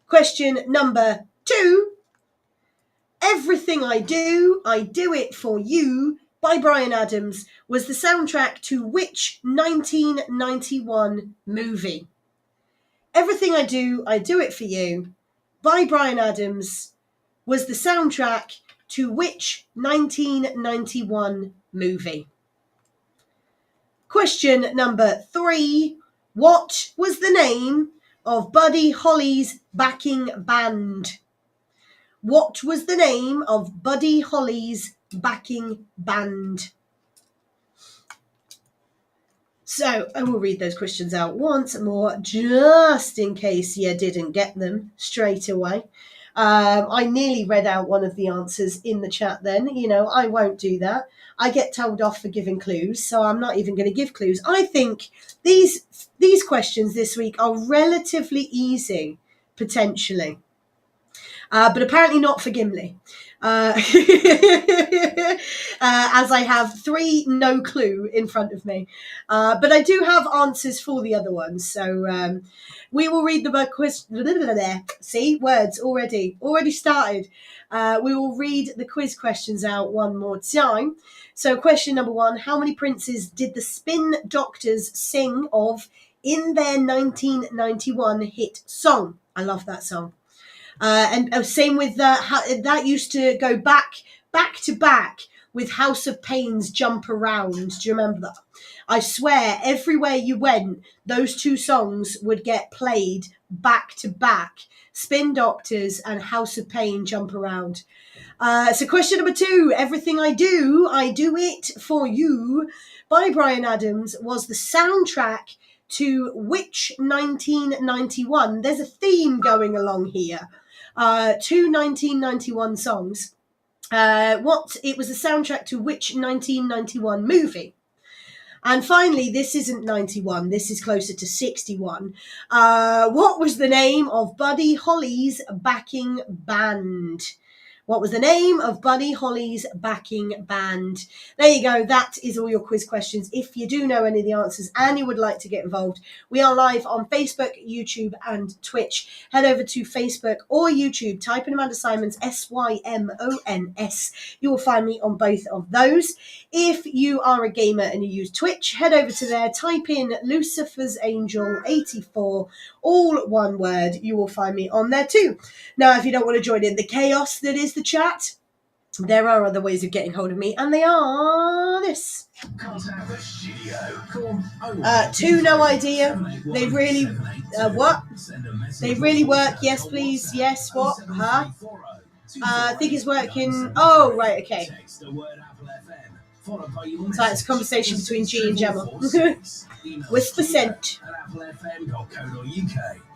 Question number 2. Everything I Do It For You by Bryan Adams was the soundtrack to which 1991 movie? Everything I Do It For You by Bryan Adams was the soundtrack to which 1991 movie? Question number 3. What was the name of Buddy Holly's backing band? What was the name of Buddy Holly's backing band? So I will read those questions out once more, just in case you didn't get them straight away. I nearly read out one of the answers in the chat then. You know, I won't do that. I get told off for giving clues, so I'm not even going to give clues. I think these questions this week are relatively easy, potentially. But apparently not for Gimli. As I have 3 no clue in front of me. But I do have answers for the other ones. So we will read the quiz. See, words already started. We will read the quiz questions out one more time. So question number 1, how many princes did the Spin Doctors sing of in their 1991 hit song? I love that song. And same with that used to go back to back with House of Pain's Jump Around. Do you remember that? I swear, everywhere you went, those 2 songs would get played back to back. Spin Doctors and House of Pain Jump Around. So question number 2, Everything I Do It For You by Bryan Adams was the soundtrack to which 1991? There's a theme going along here. 2 1991 songs. It was the soundtrack to which 1991 movie? And finally, this isn't 91, this is closer to 61. What was the name of Buddy Holly's backing band? What was the name of Buddy Holly's backing band? There you go. That is all your quiz questions. If you do know any of the answers and you would like to get involved, we are live on Facebook, YouTube, and Twitch. Head over to Facebook or YouTube. Type in Amanda Symons, Symons. You will find me on both of those. If you are a gamer and you use Twitch, head over to there. Type in Lucifer's Angel 84, all one word. You will find me on there too. Now, if you don't want to join in the chaos that is the chat, there are other ways of getting hold of me, and they are this. Contact the studio. Call 2 no idea. They really what? They really work. Yes, please. Yes, what? Huh? I think it's working. Oh, right, okay. So it's a conversation between G and Gemma. Whisper sent.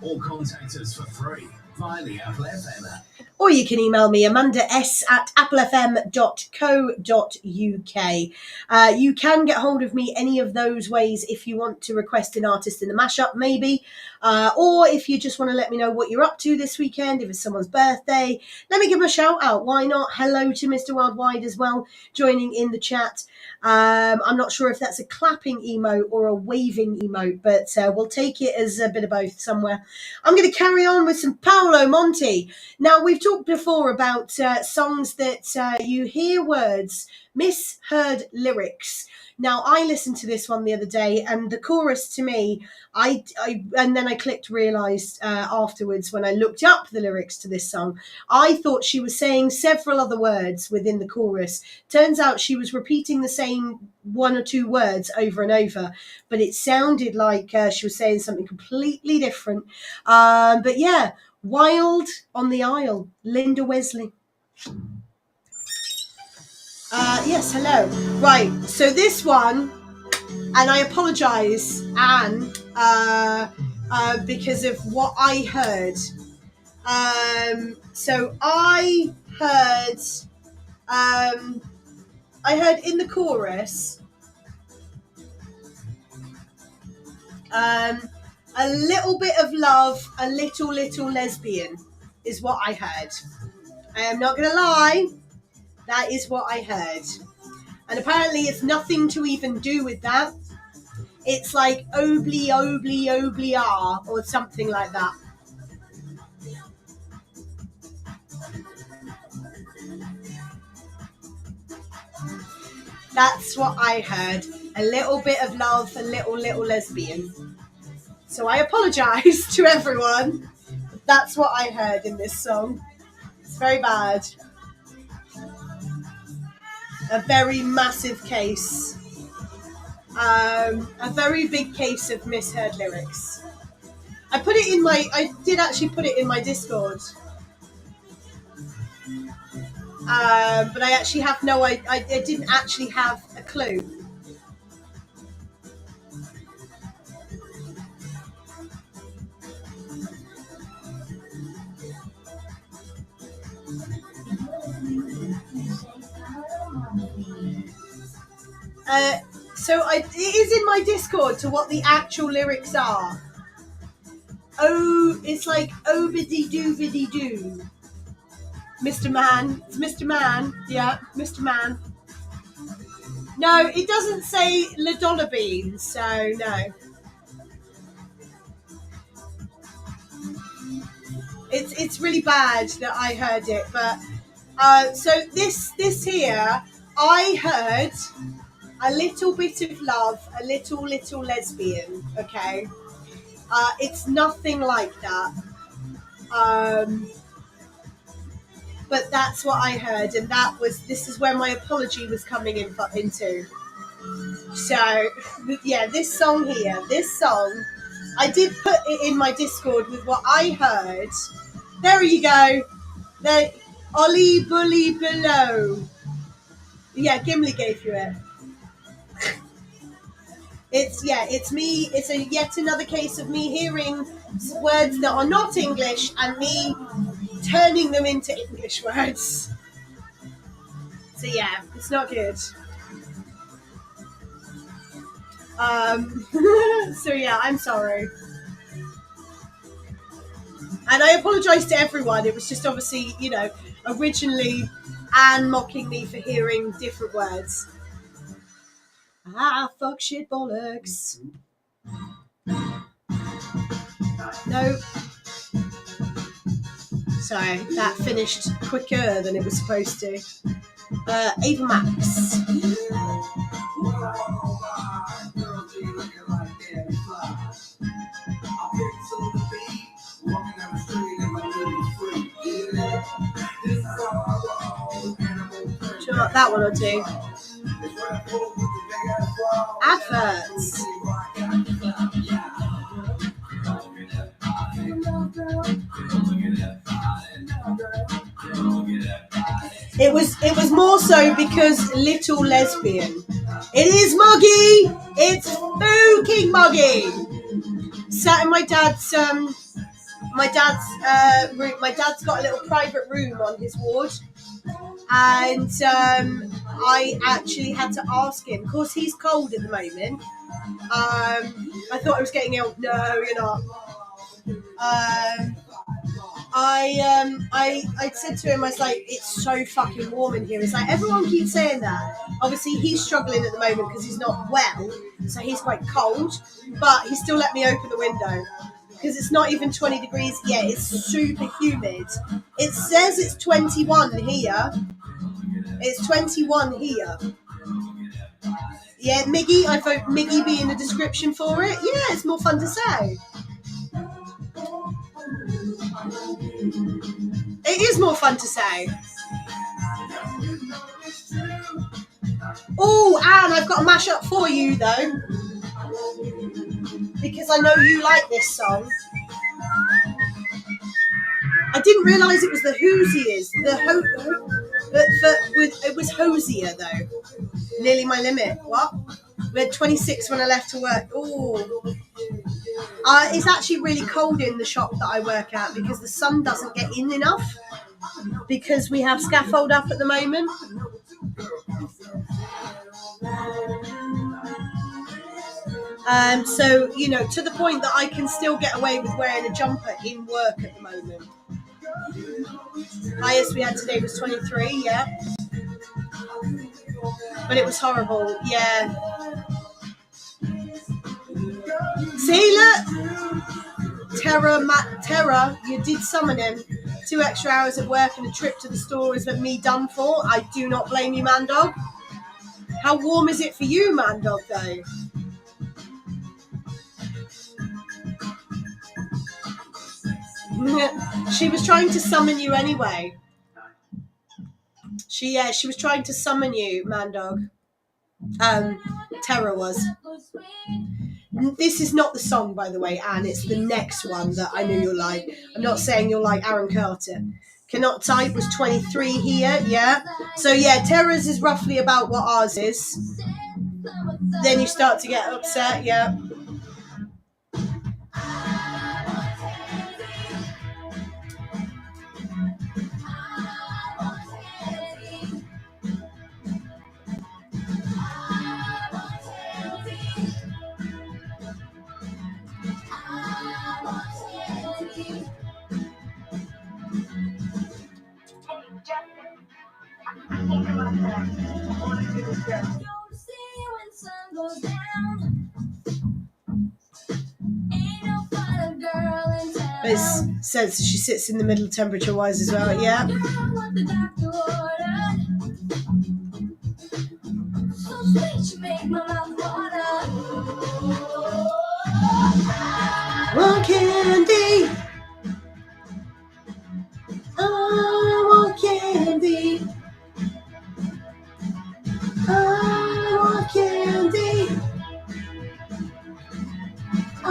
Or contact us for free via the Apple FM app. Or you can email me, amanda.s@applefm.co.uk. You can get hold of me any of those ways if you want to request an artist in the mashup, maybe. Or if you just want to let me know what you're up to this weekend, if it's someone's birthday, let me give them a shout out. Why not? Hello to Mr. Worldwide as well, joining in the chat. I'm not sure if that's a clapping emote or a waving emote, but we'll take it as a bit of both somewhere. I'm going to carry on with some Paolo Monti. Now, we've talked before about songs that you hear words, misheard lyrics. Now, I listened to this one the other day, and the chorus to me, and then I realised afterwards when I looked up the lyrics to this song, I thought she was saying several other words within the chorus. Turns out she was repeating the same 1 or 2 words over and over, but it sounded like she was saying something completely different. But yeah, Wild on the Isle, Linda Wesley. Yes, hello. Right, so this one, and I apologise, Anne, because of what I heard. So I heard in the chorus, a little bit of love, a little lesbian. is what I heard. I am not going to lie. That is what I heard. And apparently it's nothing to even do with that. It's like obli, obli, obli, ah, or something like that. That's what I heard. A little bit of love, a little lesbian. So I apologise to everyone. That's what I heard in this song. It's very bad. A very massive case. A very big case of misheard lyrics. I did actually put it in my Discord. But I actually have I didn't actually have a clue. So it is in my Discord to what the actual lyrics are. Oh, it's like obidi-doobidi-doo. Mr. Man. It's Mr. Man. Yeah, Mr. Man. No, it doesn't say La Dollar Bean, so no. It's really bad that I heard it, but so this here, I heard a little bit of love, a little lesbian, okay? It's nothing like that. But that's what I heard, and this is where my apology was coming into. So, yeah, this song, I did put it in my Discord with what I heard. There you go. The Ollie Bully Below. Yeah, Gimli gave you it. It's me. It's yet another case of me hearing words that are not English and me turning them into English words. So yeah, it's not good. So yeah, I'm sorry. And I apologise to everyone. It was just obviously, originally Anne mocking me for hearing different words. Ah, fuck shit bollocks. No. Sorry, that finished quicker than it was supposed to. Ava Max. Sure, that one or two. Adverts. It was more so because little lesbian. It is muggy. It's fucking muggy. Sat in my dad's room. My dad's got a little private room on his ward, and I actually had to ask him. Of course, he's cold at the moment. I thought I was getting ill. No, you're not. I said to him, I was like, it's so fucking warm in here. It's like, everyone keeps saying that. Obviously, he's struggling at the moment because he's not well, so he's quite cold, but he still let me open the window because it's not even 20 degrees yet. It's super humid. It says it's 21 here. It's 21 here. Yeah, Miggy, I vote Miggy be in the description for it. Yeah, it's more fun to say. It is more fun to say. Oh, Anne, I've got a mashup for you, though. Because I know you like this song. I didn't realise it was the Hoosiers. It was Hosier, though. Nearly my limit. What? We had 26 when I left to work. Oh. It's actually really cold in the shop that I work at because the sun doesn't get in enough because we have scaffold up at the moment. So, to the point that I can still get away with wearing a jumper in work at the moment. Highest we had today was 23, yeah. But it was horrible, yeah. See, look! Terror, you did summon him. 2 extra hours at work and a trip to the store is me done for. I do not blame you, man dog. How warm is it for you, man dog, though? She was trying to summon you anyway. She was trying to summon you, man dog. Terror was. This is not the song, by the way, Anne. It's the next one that I knew you'll like. I'm not saying you'll like Aaron Carter. Cannot Type was 23 here, yeah. So yeah, Terror's is roughly about what ours is. Then you start to get upset, yeah. It says she sits in the middle temperature-wise as well, yeah. Want candy. I want candy. I want candy. I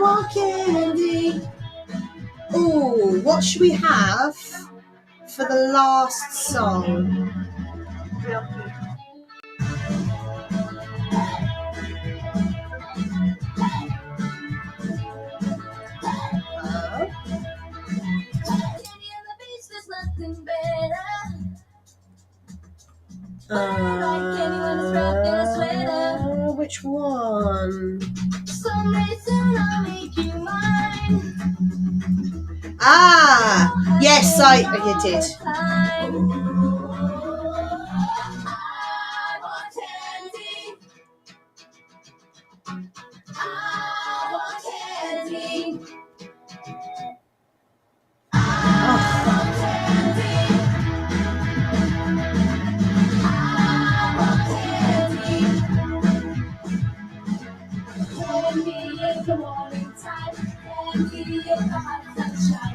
want candy. Oh, what should we have for the last song? Which one? Ah, yes, you did.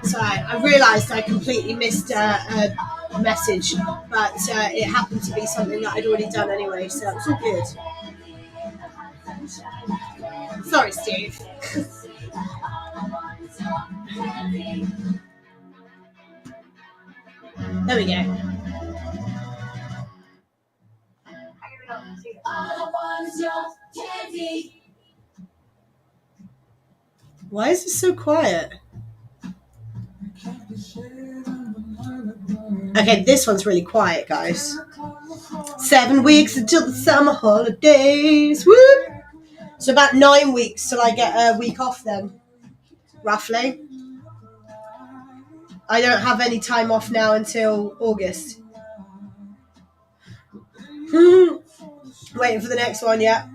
Sorry, I realised I completely missed a message, but it happened to be something that I'd already done anyway, so it's all good. Sorry, Steve. There we go. Why is it so quiet? Okay, this one's really quiet, guys. 7 weeks until the summer holidays. Whoop! So about 9 weeks till I get a week off then, roughly. I don't have any time off now until August. Waiting for the next one, yeah.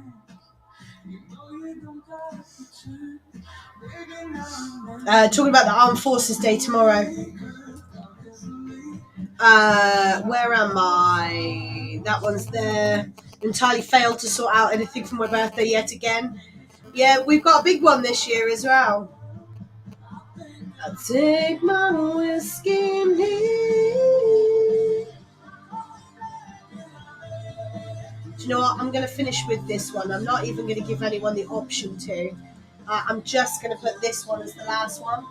Talking about the Armed Forces Day tomorrow. Where am I? That one's there. Entirely failed to sort out anything for my birthday yet again. Yeah, we've got a big one this year as well. I'll take my whiskey and leave. Do you know what? I'm going to finish with this one. I'm not even going to give anyone the option to. I'm just going to put this one as the last one.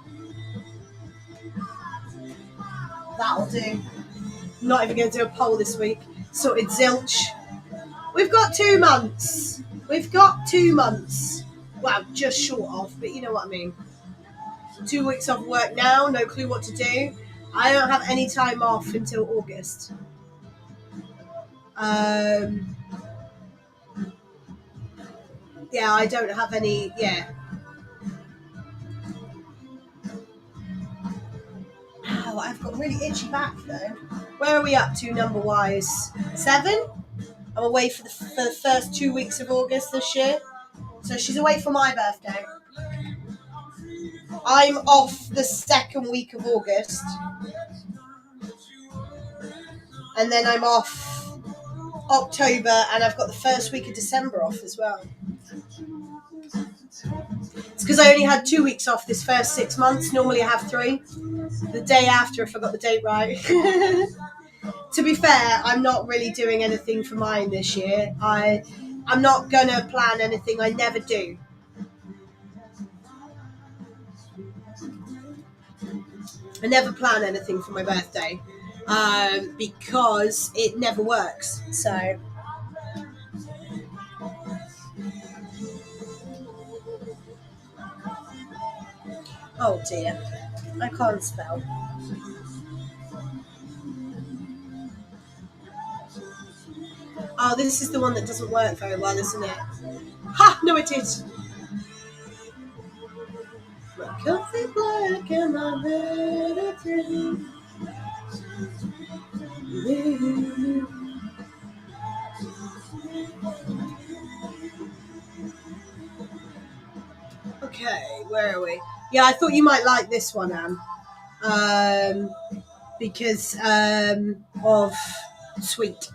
That'll do. I'm not even going to do a poll this week. Sorted zilch. We've got 2 months. We've got 2 months. Well, just short of, but you know what I mean. 2 weeks off work now, no clue what to do. I don't have any time off until August. Yeah, I don't have any, yeah. Oh, I've got really itchy back though. Where are we up to number-wise? 7? I'm away for the first 2 weeks of August this year. So she's away for my birthday. I'm off the second week of August. And then I'm off October, and I've got the first week of December off as well. It's because I only had 2 weeks off this first 6 months. Normally I have 3. The day after, if I got the date right. To be fair, I'm not really doing anything for mine this year. I'm not going to plan anything. I never do. I never plan anything for my birthday because it never works. So, oh dear, I can't spell. Oh, this is the one that doesn't work very well, isn't it? Ha! No, it is. My coffee black and my red dream. Okay, where are we? Yeah, I thought you might like this one, Anne. Because of Sweet.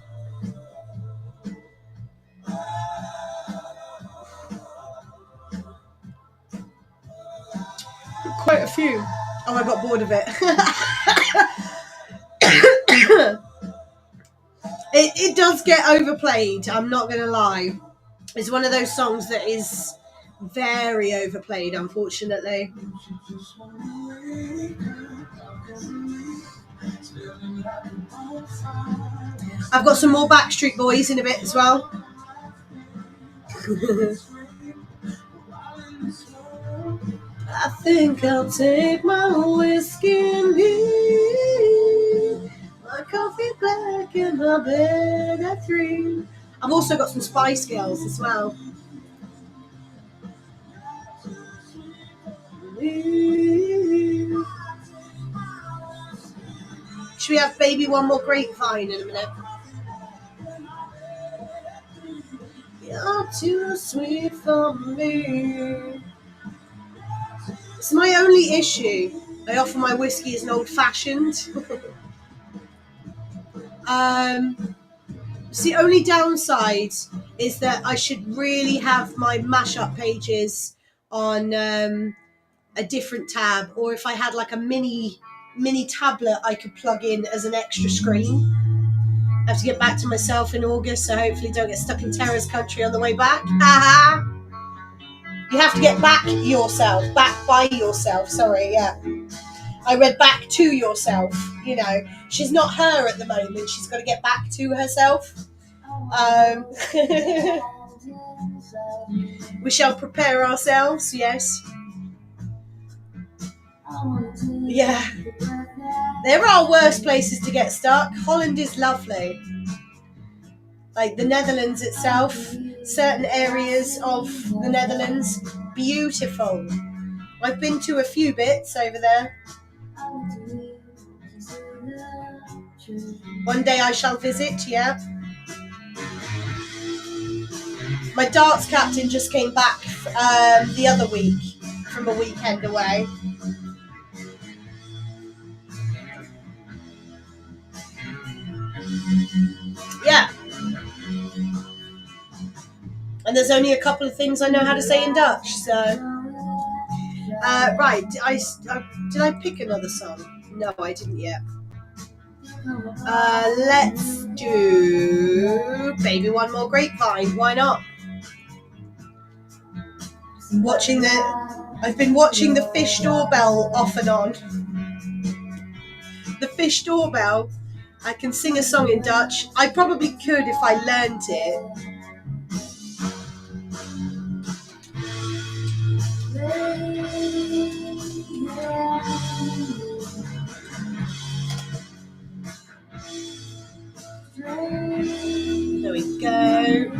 Quite a few. Oh, I got bored of it. It does get overplayed, I'm not going to lie. It's one of those songs that is very overplayed, unfortunately. I've got some more Backstreet Boys in a bit as well. I think I'll take my whiskey and leave. My coffee black and my bed at 3. I've also got some Spice Girls as well. Should we have Baby One More Grapevine in a minute? You're too sweet for me. It's my only issue. I offer my whiskey as an old-fashioned. It's the only downside is that I should really have my mashup pages on a different tab, or if I had like a mini tablet I could plug in as an extra screen. I have to get back to myself in August, so hopefully don't get stuck in terrorist country on the way back. You have to get back by yourself, sorry, yeah. I read back to yourself, you know. She's not her at the moment, she's got to get back to herself. We shall prepare ourselves, yes. Yeah. There are worse places to get stuck. Holland is lovely. Like the Netherlands itself, certain areas of the Netherlands, beautiful. I've been to a few bits over there. One day I shall visit, yeah. My darts captain just came back the other week from a weekend away. Yeah. And there's only a couple of things I know how to say in Dutch, so... right, did I pick another song? No, I didn't yet. Let's do Baby One More Grapevine, why not? I've been watching the Fish Doorbell off and on. The Fish Doorbell, I can sing a song in Dutch. I probably could if I learned it. There we go.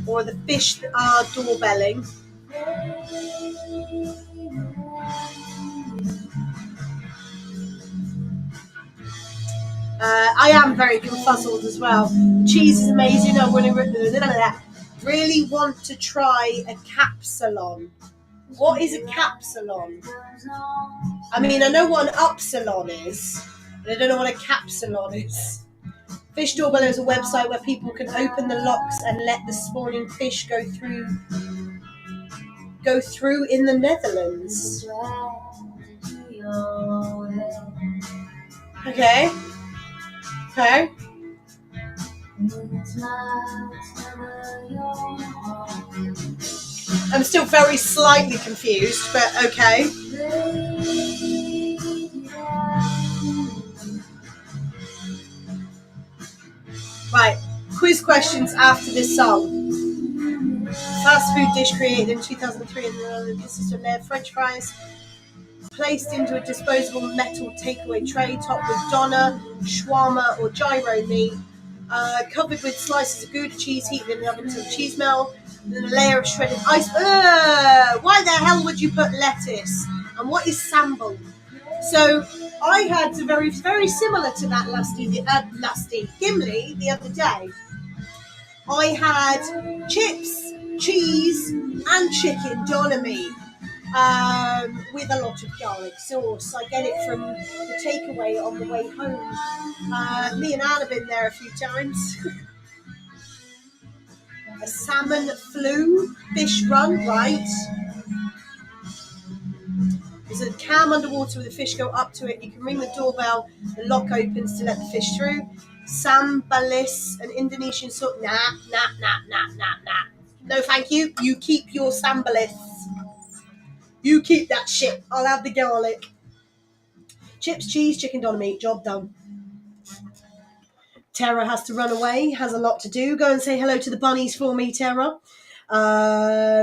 Or the fish that are doorbelling. I am very confuzzled as well. Cheese is amazing. I really want to try a capsalon. What is a capsalon? I mean, I know what an upsilon is, but I don't know what a capsalon is. Fish Doorbell is a website where people can open the locks and let the spawning fish go through in the Netherlands. Okay. I'm still very slightly confused, but okay. Right, quiz questions after this song. Fast food dish created in 2003 in the system there. French fries placed into a disposable metal takeaway tray topped with doner, shawarma or gyro meat, covered with slices of Gouda cheese heated in the oven until the cheese melt, and then a layer of shredded ice. Why the hell would you put lettuce? And what is sambal? So I had very, very similar to that Gimli the other day. I had chips, cheese, and chicken doner meat with a lot of garlic sauce. I get it from the takeaway on the way home. Me and Anne have been there a few times. A salmon flu fish run, right? There's a cam underwater with the fish go up to it. You can ring the doorbell. The lock opens to let the fish through. Sambalis, an Indonesian sort. Nah. No, thank you. You keep your sambalis. You keep that shit. I'll have the garlic. Chips, cheese, chicken doner meat. Job done. Tara has to run away. Has a lot to do. Go and say hello to the bunnies for me, Tara.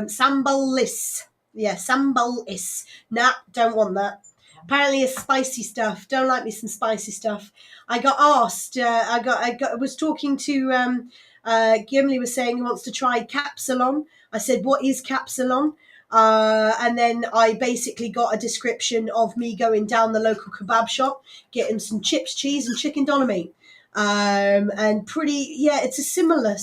Sambalis. Yeah, sambalis. Nah, don't want that. Apparently it's spicy stuff. Don't like me some spicy stuff. I got asked. I was talking to Gimli was saying he wants to try capsalon. I said, what is capsalon? And then I basically got a description of me going down the local kebab shop, getting some chips, cheese, and chicken doner meat. And it's a similar,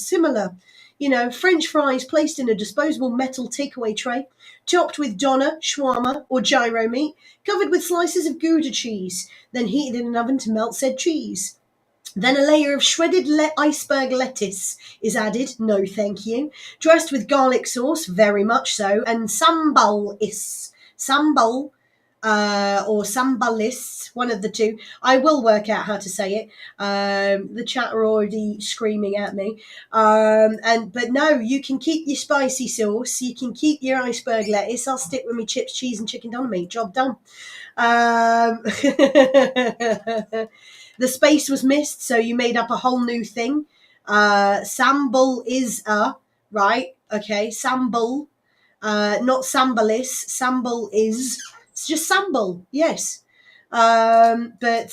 French fries placed in a disposable metal takeaway tray, topped with doner, shawarma, or gyro meat, covered with slices of Gouda cheese, then heated in an oven to melt said cheese. Then a layer of shredded iceberg lettuce is added, no thank you, dressed with garlic sauce, very much so, and sambal or sambalis, one of the two. I will work out how to say it. The chat are already screaming at me. But no, you can keep your spicy sauce. You can keep your iceberg lettuce. I'll stick with my chips, cheese, and chicken doner meat. Job done. The space was missed, so you made up a whole new thing. Sambal is right. Okay, sambal, not sambalis. Sambal is. It's just sambal, yes. But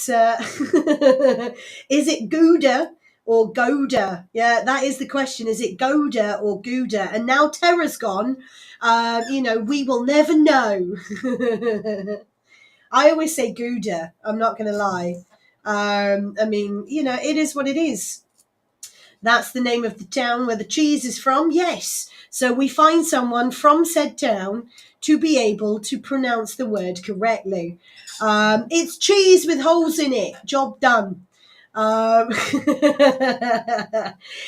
is it Gouda or Gouda? Yeah, that is the question. Is it Gouda or Gouda? And now Tara's gone. We will never know. I always say Gouda. I'm not going to lie. It is what it is. That's the name of the town where the cheese is from. Yes. So we find someone from said town to be able to pronounce the word correctly. It's cheese with holes in it. Job done.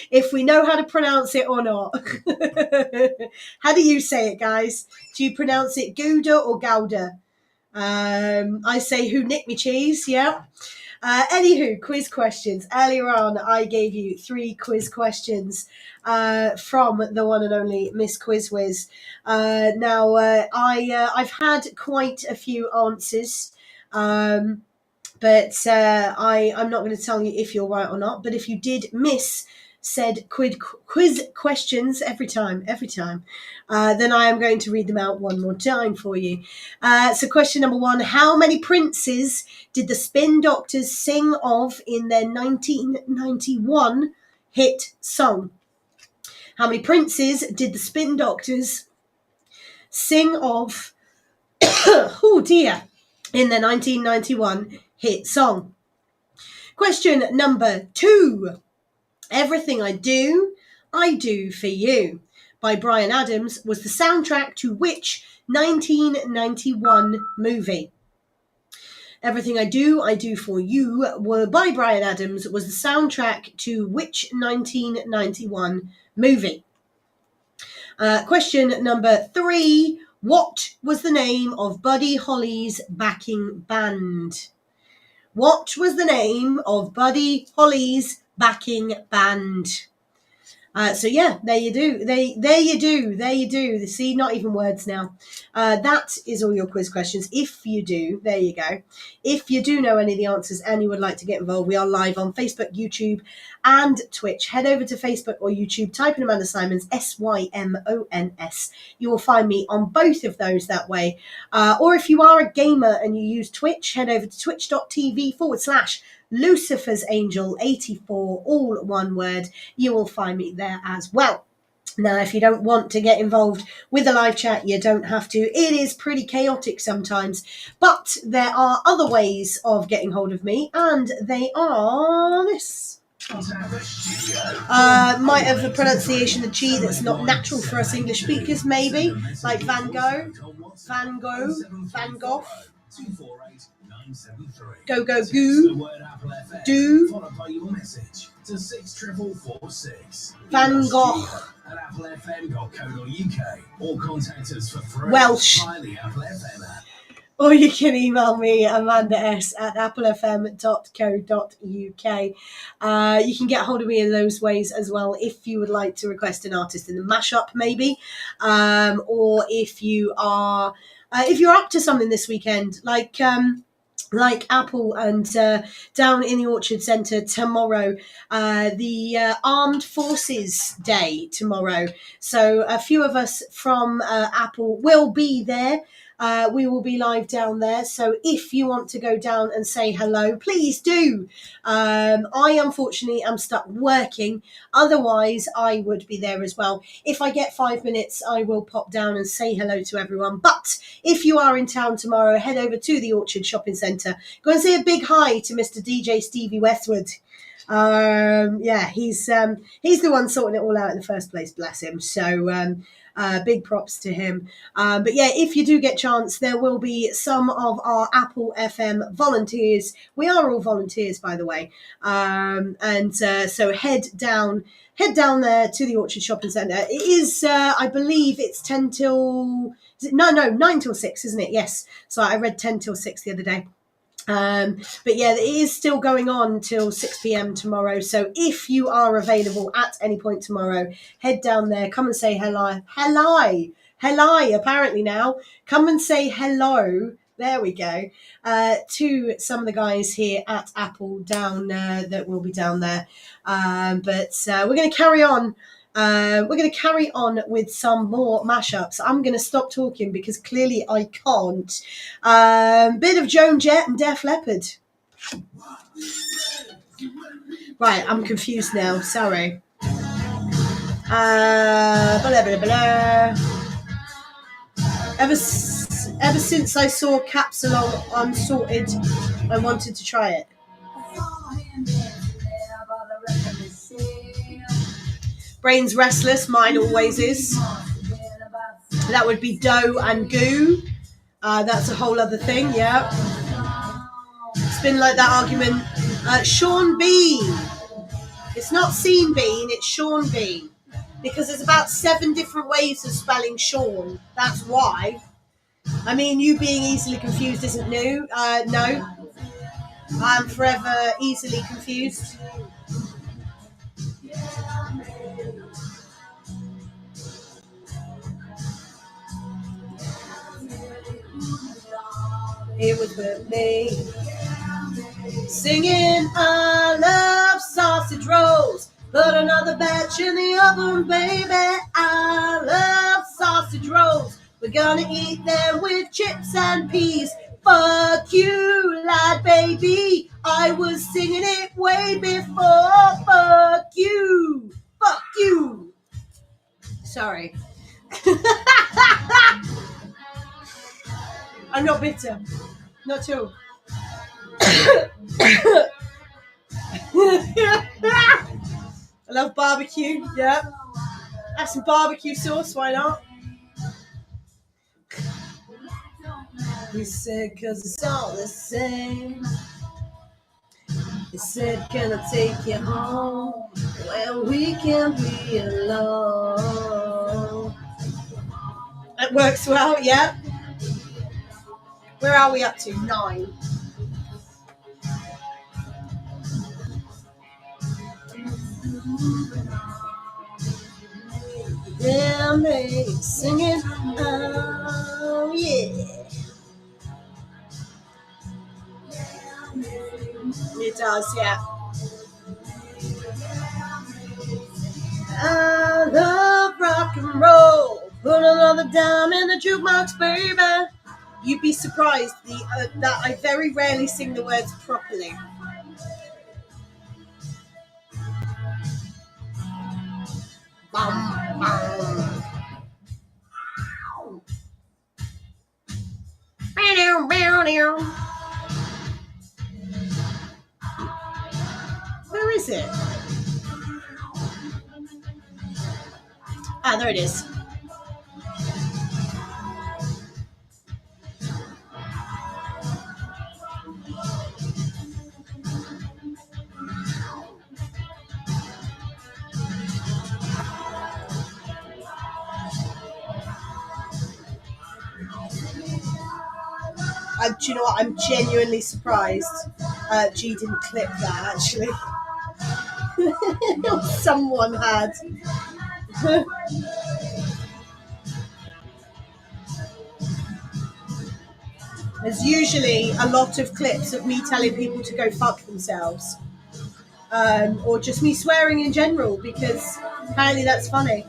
If we know how to pronounce it or not. How do you say it, guys? Do you pronounce it Gouda or Gouda? I say who nicked me cheese, yeah. Anywho, quiz questions. Earlier on, I gave you 3 quiz questions from the one and only Miss Quizwiz. I've had quite a few answers, but I'm not going to tell you if you're right or not. But if you did miss said quiz questions every time, then I am going to read them out one more time for you. So question number 1, how many princes did the Spin Doctors sing of in their 1991 hit song? How many princes did the Spin Doctors sing of, in their 1991 hit song? Question number 2. Everything I Do for You by Bryan Adams was the soundtrack to which 1991 movie? Everything I Do for You by Bryan Adams was the soundtrack to which 1991 movie? Question number 3. What was the name of Buddy Holly's backing band? What was the name of Buddy Holly's backing band? So yeah, there you do. There you do. See, not even words now. That is all your quiz questions. If you do, there you go. If you do know any of the answers and you would like to get involved, we are live on Facebook, YouTube, and Twitch. Head over to Facebook or YouTube, type in Amanda Symons, Symons. You will find me on both of those that way. Or if you are a gamer and you use Twitch, head over to twitch.tv/Lucifer's Angel 84, all one word. You will find me there as well. Now, if you don't want to get involved with the live chat, you don't have to. It is pretty chaotic sometimes, but there are other ways of getting hold of me, and they are this. Might have a pronunciation of G that's not natural for us English speakers, maybe, like Van Gogh, Van Gogh, Van Gogh. Go, go, goo. Do. Van Gogh. Welsh. Or you can email me, amanda.s@applefm.co.uk. You can get hold of me in those ways as well if you would like to request an artist in the mashup, maybe. Or if you are, if you're up to something this weekend, like Apple and down in the Orchard Centre tomorrow, the Armed Forces Day tomorrow. So a few of us from Apple will be there. We will be live down there. So if you want to go down and say hello, please do. I unfortunately am stuck working. Otherwise, I would be there as well. If I get 5 minutes, I will pop down and say hello to everyone. But if you are in town tomorrow, head over to the Orchard Shopping Centre. Go and say a big hi to Mr. DJ Stevie Westwood. Yeah, he's the one sorting it all out in the first place, bless him. So big props to him. But yeah, if you do get a chance, there will be some of our Apple FM volunteers. We are all volunteers, by the way. So head down there to the Orchard Shopping Centre. It is, I believe it's 10 till... No, 9 till 6, isn't it? Yes. So I read 10 till 6 the other day. But yeah, it is still going on till 6 p.m. tomorrow. So if you are available at any point tomorrow, head down there, come and say hello, apparently now. Come and say hello. There we go. To some of the guys here at Apple down that will be down there. But we're going to carry on. We're going to carry on with some more mashups. I'm going to stop talking because clearly I can't. Bit of Joan Jett and Def Leppard. Right, I'm confused now. Sorry. Blah, blah, blah. Ever since I saw Capsalon Unsorted, I wanted to try it. Brain's Restless, mine always is. That would be Dough and Goo. That's a whole other thing, yeah. It's been like that argument. Sean Bean. It's not Sean Bean, it's Sean Bean. Because there's about 7 different ways of spelling Sean. That's why. I mean, you being easily confused isn't new. No. I'm forever easily confused. It was with me, singing I love sausage rolls. Put another batch in the oven, baby. I love sausage rolls. We're gonna eat them with chips and peas. Fuck you, lad, baby. I was singing it way before. Fuck you. Fuck you. Sorry. I'm not bitter. Not at all. I love barbecue. Yeah. Have some barbecue sauce. Why not? He said, 'cause it's all the same. He said, can I take you home where we can be alone? It works well, yeah. Where are we up to? 9. Yeah, me singing, oh yeah. It does, yeah. I love rock and roll. Put another dime in the jukebox, baby. You'd be surprised that I very rarely sing the words properly. Bum, bum. Where is it? Ah, there it is. Do you know what? I'm genuinely surprised G didn't clip that, actually. Someone had. There's usually a lot of clips of me telling people to go fuck themselves. Or just me swearing in general, because apparently that's funny.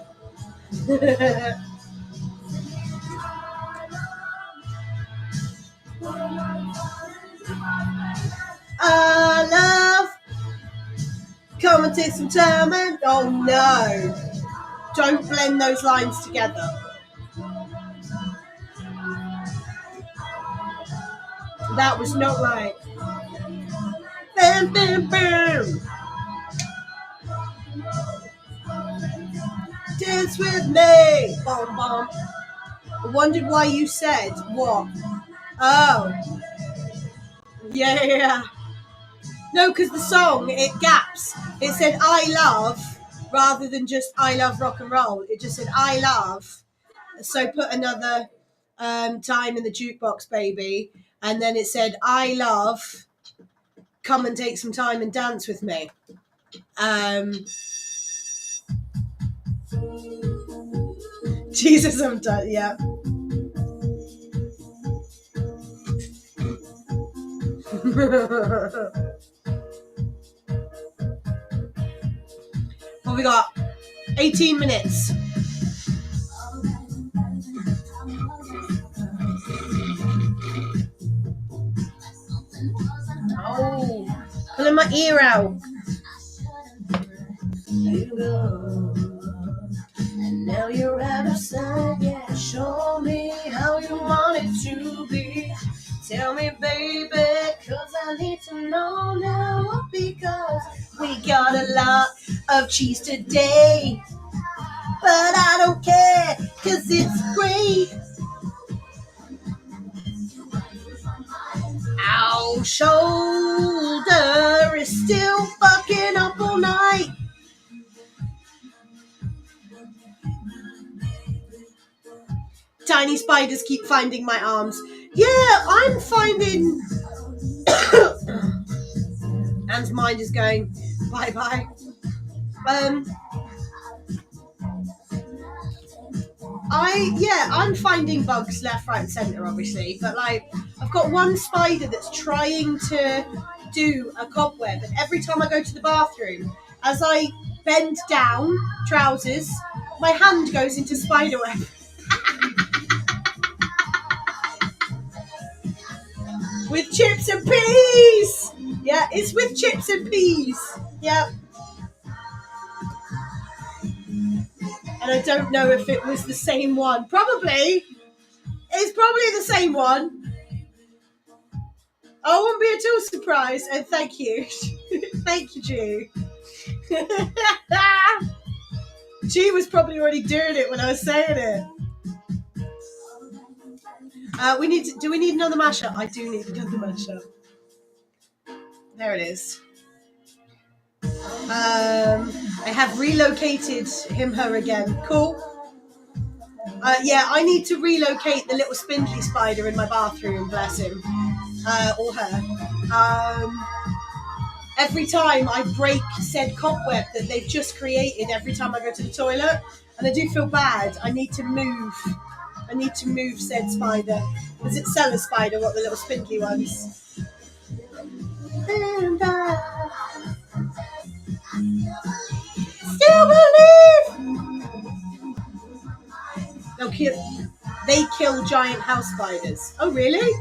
I love. Come and take some time and oh no. Don't blend those lines together. That was not right. Bam, bam, bam. Dance with me. Bom, bom. I wondered why you said what? Oh. Yeah. No, because the song, it gaps. It said I love rather than just I love rock and roll. It just said I love. So put another time in the jukebox, baby. And then it said I love. Come and take some time and dance with me. Jesus, I'm done. Yeah. What we got? 18 minutes. Oh, pulling my ear out. You go, and now you're out of sight. Yeah, show me how you want it to be. Tell me, baby, 'cause I need to know now. Because we got a lot of cheese today, but I don't care, 'cause it's great. Our shoulder is still fucking up all night. Tiny spiders keep finding my arms. Yeah, I'm finding... Anne's mind is going, bye-bye. I'm finding bugs left, right, and centre, obviously. But, like, I've got one spider that's trying to do a cobweb. And every time I go to the bathroom, as I bend down, trousers, my hand goes into spiderweb. With chips and peas! Yeah, it's with chips and peas. Yeah. And I don't know if it was the same one. Probably. It's probably the same one. I won't be at all surprised. And thank you. Thank you, G. G was probably already doing it when I was saying it. Do we need another mashup? I do need another mashup. There it is. I have relocated him, her again. Cool. Yeah, I need to relocate the little spindly spider in my bathroom, bless him. Or her. Every time I break said cobweb that they've just created every time I go to the toilet, and I do feel bad. I need to move said spider. Is it cellar spider, what, the little spindly ones? And I still believe they kill giant house spiders. Oh, really?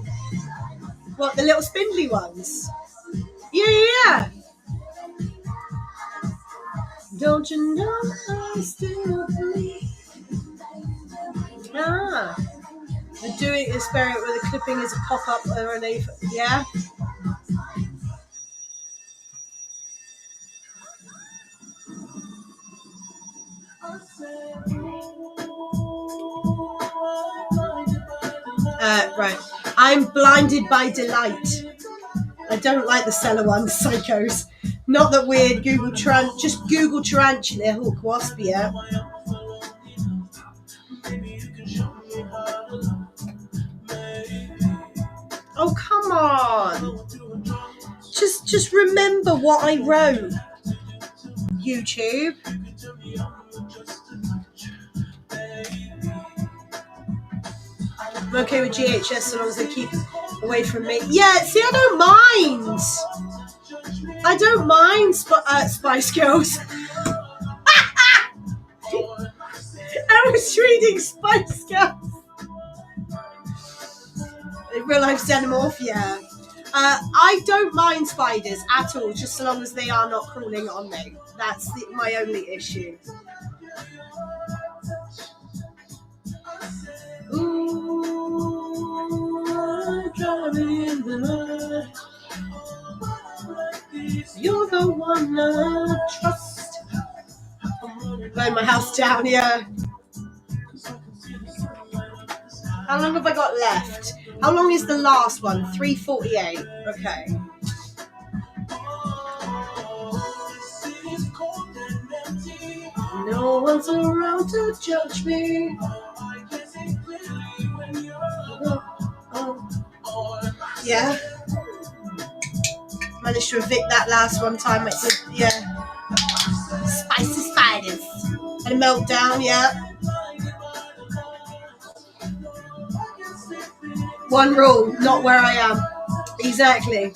What, the little spindly ones? Yeah. Don't you know I still believe? They're doing an experiment where the clipping is a pop-up or an A. Yeah. Right. I'm blinded by delight. I don't like the cellar ones, psychos. Not that weird. Just Google tarantula hawk wasp, yeah. Oh, come on. Just remember what I wrote. YouTube. I'm okay with GHS so long as they keep away from me. Yeah, see, I don't mind Spice Girls. I was reading Spice Girls. Real life xenomorph, yeah. I don't mind spiders at all, just so long as they are not crawling on me. That's my only issue. Ooh, driving in the night. You're the one I trust. Burn my house down, yeah. How long have I got left? How long is the last one? 3:48. Okay. No one's around to judge me. Yeah. Managed to evict that last one time. It did, yeah. Spicy spiders. And a meltdown, yeah. One rule, not where I am. Exactly.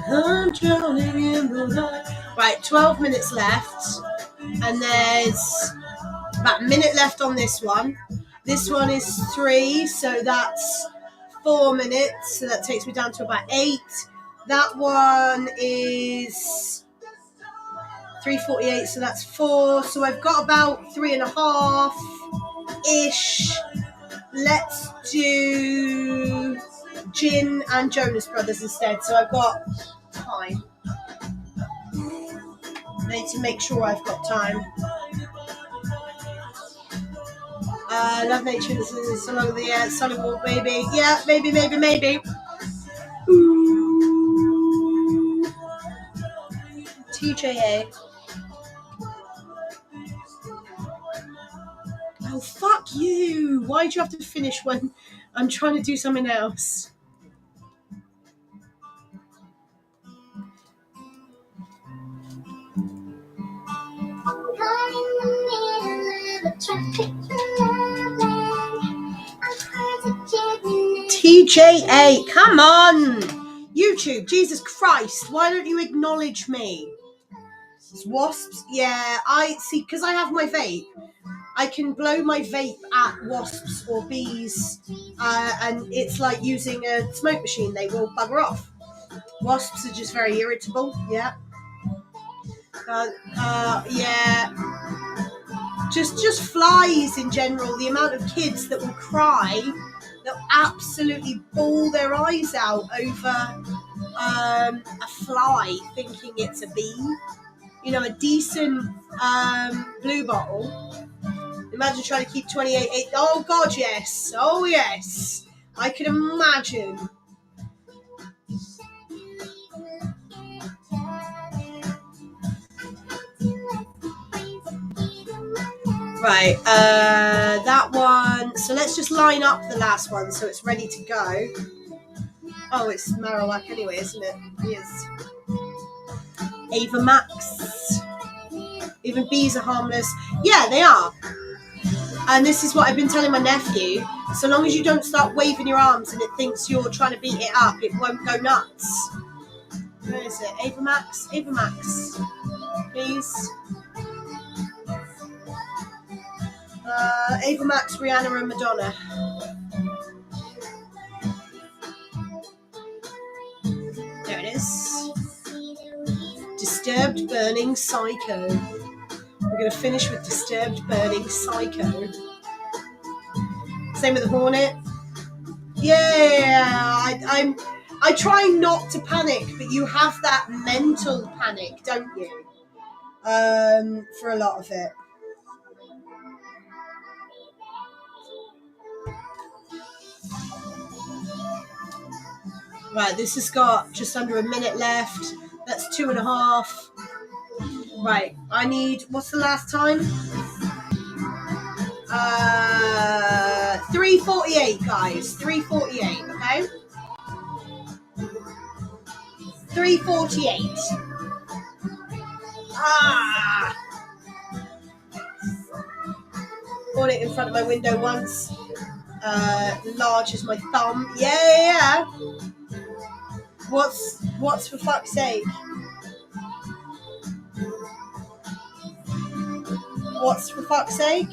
I'm drowning in the light. Right, 12 minutes left. And there's about a minute left on this one. This one is 3, so that's 4 minutes. So that takes me down to about 8. That one is 3:48, so that's 4. So I've got about 3.5-ish. Let's do Gin and Jonas Brothers instead. So I've got time. I need to make sure I've got time. Love nature, this is so long as the solid walk, baby. Yeah, maybe. Ooh. TJA. Oh, fuck you. Why'd you have to finish when I'm trying to do something else? TJA, come on! YouTube, Jesus Christ, why don't you acknowledge me? It's wasps? Yeah, I see, because I have my vape. I can blow my vape at wasps or bees, and it's like using a smoke machine. They will bugger off. Wasps are just very irritable, yeah. Yeah. Just flies in general. The amount of kids that will cry they'll absolutely bawl their eyes out over a fly, thinking it's a bee. You know, a decent blue bottle. Imagine trying to keep 28. Oh God, yes. Oh yes. I can imagine. Right, that one. So let's just line up the last one so it's ready to go. Oh, it's Marowak anyway, isn't it? Yes. Ava Max. Even bees are harmless. Yeah, they are. And this is what I've been telling my nephew. So long as you don't start waving your arms and it thinks you're trying to beat it up, it won't go nuts. Where is it? Ava Max? Ava Max. Please. Ava Max, Rihanna and Madonna. There it is. Disturbed Burning Psycho. We're going to finish with Disturbed Burning Psycho. Same with the Hornet. Yeah, I try not to panic, but you have that mental panic, don't you? For a lot of it. Right, this has got just under a minute left. That's 2.5. Right, I need, what's the last time? 3:48, guys. 3:48, okay? 3:48. Ah! Bought it in front of my window once. Large as my thumb. Yeah. What's for fuck's sake? What's for fuck's sake?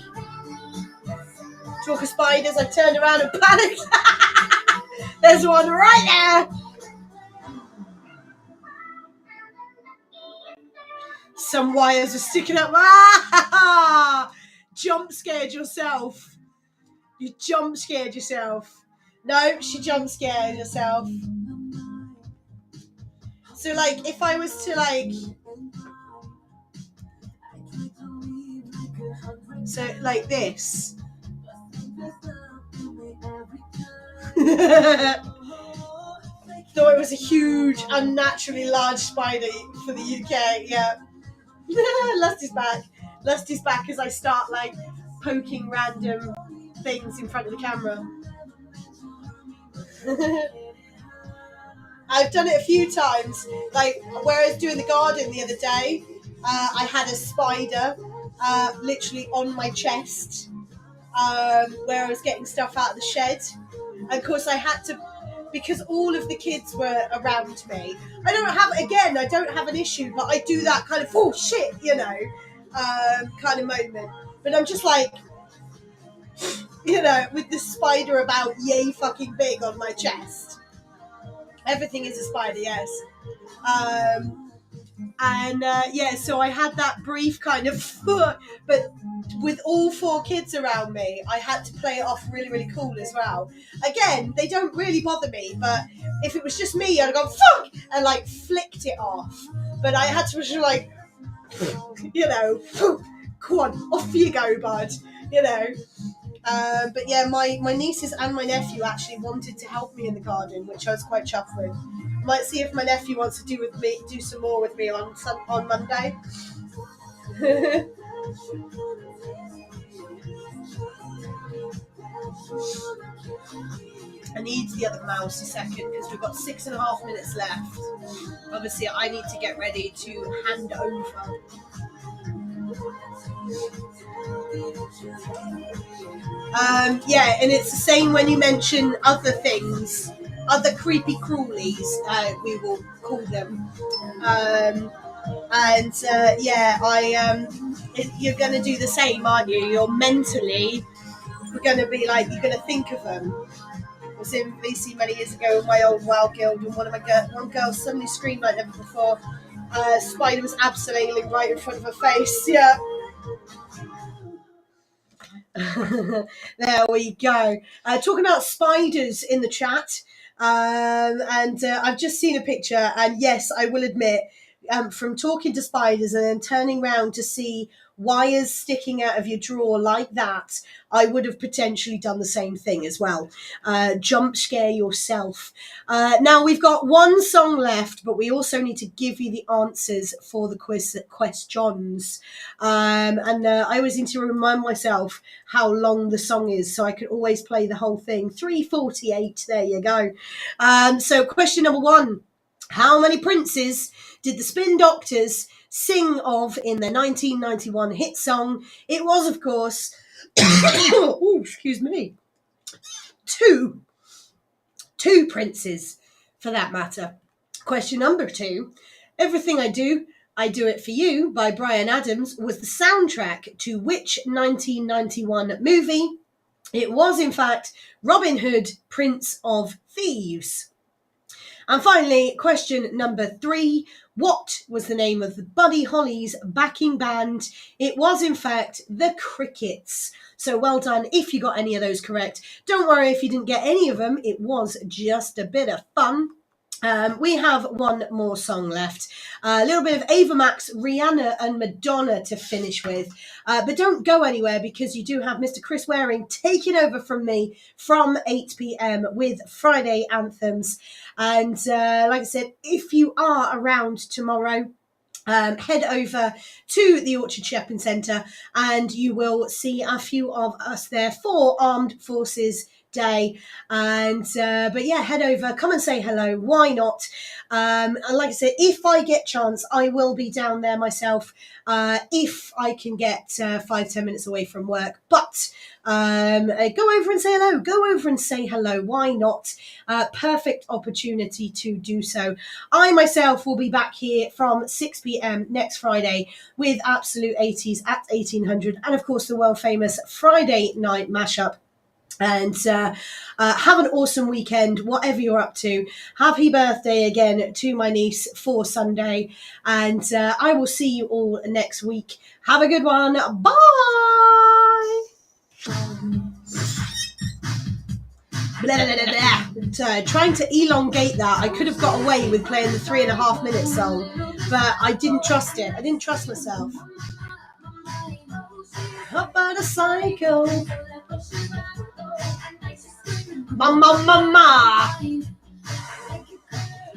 Talk of spiders, I turned around and panicked. There's one right there. Some wires are sticking up. Ah! Jump scared yourself. You jump scared yourself. No, she jump scared herself. So, like, if I was to, like... So, like this. Thought it was a huge, unnaturally large spider for the UK, yeah. Lusty's back. Lusty's back as I start, like, poking random things in front of the camera. I've done it a few times. Like, where I was doing the garden the other day, I had a spider literally on my chest where I was getting stuff out of the shed. And of course I had to, because all of the kids were around me. I don't have an issue, but I do that kind of, oh shit, you know, kind of moment. But I'm just like, you know, with the spider about yay fucking big on my chest. Everything is a spider, yes. So I had that brief kind of, but with all 4 kids around me, I had to play it off really, really cool as well. Again, they don't really bother me, but if it was just me, I'd go, fuck, and like flicked it off. But I had to be like, you know, come on, off you go, bud, you know. But yeah, my nieces and my nephew actually wanted to help me in the garden, which I was quite chuffed with. Might see if my nephew wants to do some more with me on Monday. I need the other mouse a second because we've got 6.5 minutes left. Obviously, I need to get ready to hand over. And it's the same when you mention other things, other creepy crawlies, we will call them. You're going to do the same, aren't you? You're mentally, we're going to be like, you're going to think of them. I was in VC many years ago with my old WoW guild, and one girl suddenly screamed like never before. Spider was absolutely right in front of her face, yeah. There we go. Talking about spiders in the chat. And I've just seen a picture, and yes, I will admit, from talking to spiders and then turning around to see wires sticking out of your drawer like that, I would have potentially done the same thing as well. Jump scare yourself. Now we've got one song left, but we also need to give you the answers for the questions. And I always need to remind myself how long the song is, so I can always play the whole thing. 3:48. There you go. So question number 1. How many princes did the Spin Doctors sing of in their 1991 hit song? It was, of course, oh, excuse me, two princes, for that matter. Question number 2. Everything I Do It For You by Bryan Adams was the soundtrack to which 1991 movie? It was, in fact, Robin Hood, Prince of Thieves. And finally, question number 3. What was the name of the Buddy Holly's backing band? It was, in fact, the Crickets. So well done if you got any of those correct. Don't worry if you didn't get any of them. It was just a bit of fun. We have one more song left. A little bit of Ava Max, Rihanna and Madonna to finish with. But don't go anywhere, because you do have Mr. Chris Waring taking over from me from 8 p.m. with Friday Anthems. And like I said, if you are around tomorrow, head over to the Orchard Shopping Centre and you will see a few of us there for Armed Forces Day. And but yeah, head over, come and say hello, why not? And like I said, if I get chance, I will be down there myself, if I can get 5-10 minutes away from work. But go over and say hello, why not? Perfect opportunity to do so. I myself will be back here from 6 p.m. next Friday with Absolute 80's at 1800, and of course the world famous Friday Night Mashup. And have an awesome weekend, whatever you're up to. Happy birthday again to my niece for Sunday. And I will see you all next week. Have a good one. Bye. Blah, blah, blah, blah. So, trying to elongate that, I could have got away with playing the 3.5 minute song, but I didn't trust it. I didn't trust myself. How about a psycho? Mama.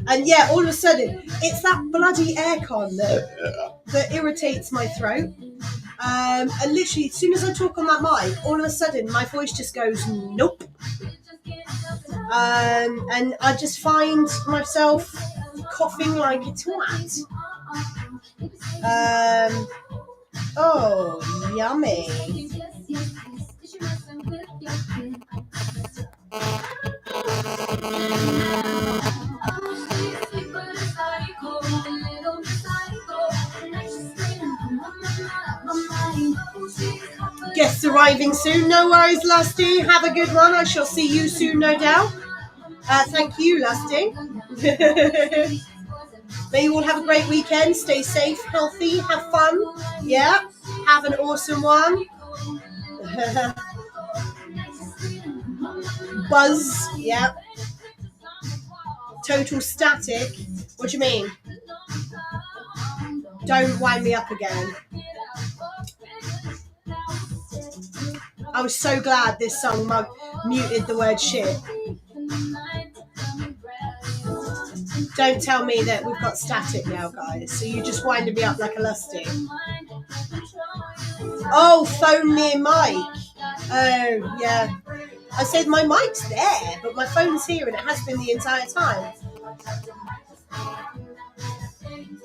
And yeah, all of a sudden, it's that bloody aircon that irritates my throat. And literally, as soon as I talk on that mic, all of a sudden, my voice just goes, nope. And I just find myself coughing like a twat. Oh, yummy. Guests arriving soon. No worries, Lusty. Have a good one. I shall see you soon, no doubt. Thank you, Lusty. May you all have a great weekend. Stay safe, healthy, have fun. Yeah, have an awesome one. Buzz. Yeah. Total static. What do you mean? Don't wind me up again. I was so glad this song muted the word shit. Don't tell me that we've got static now, guys. So you just winded me up like a lusty. Oh, phone near mic. Oh, yeah. I said my mic's there, but my phone's here and it has been the entire time.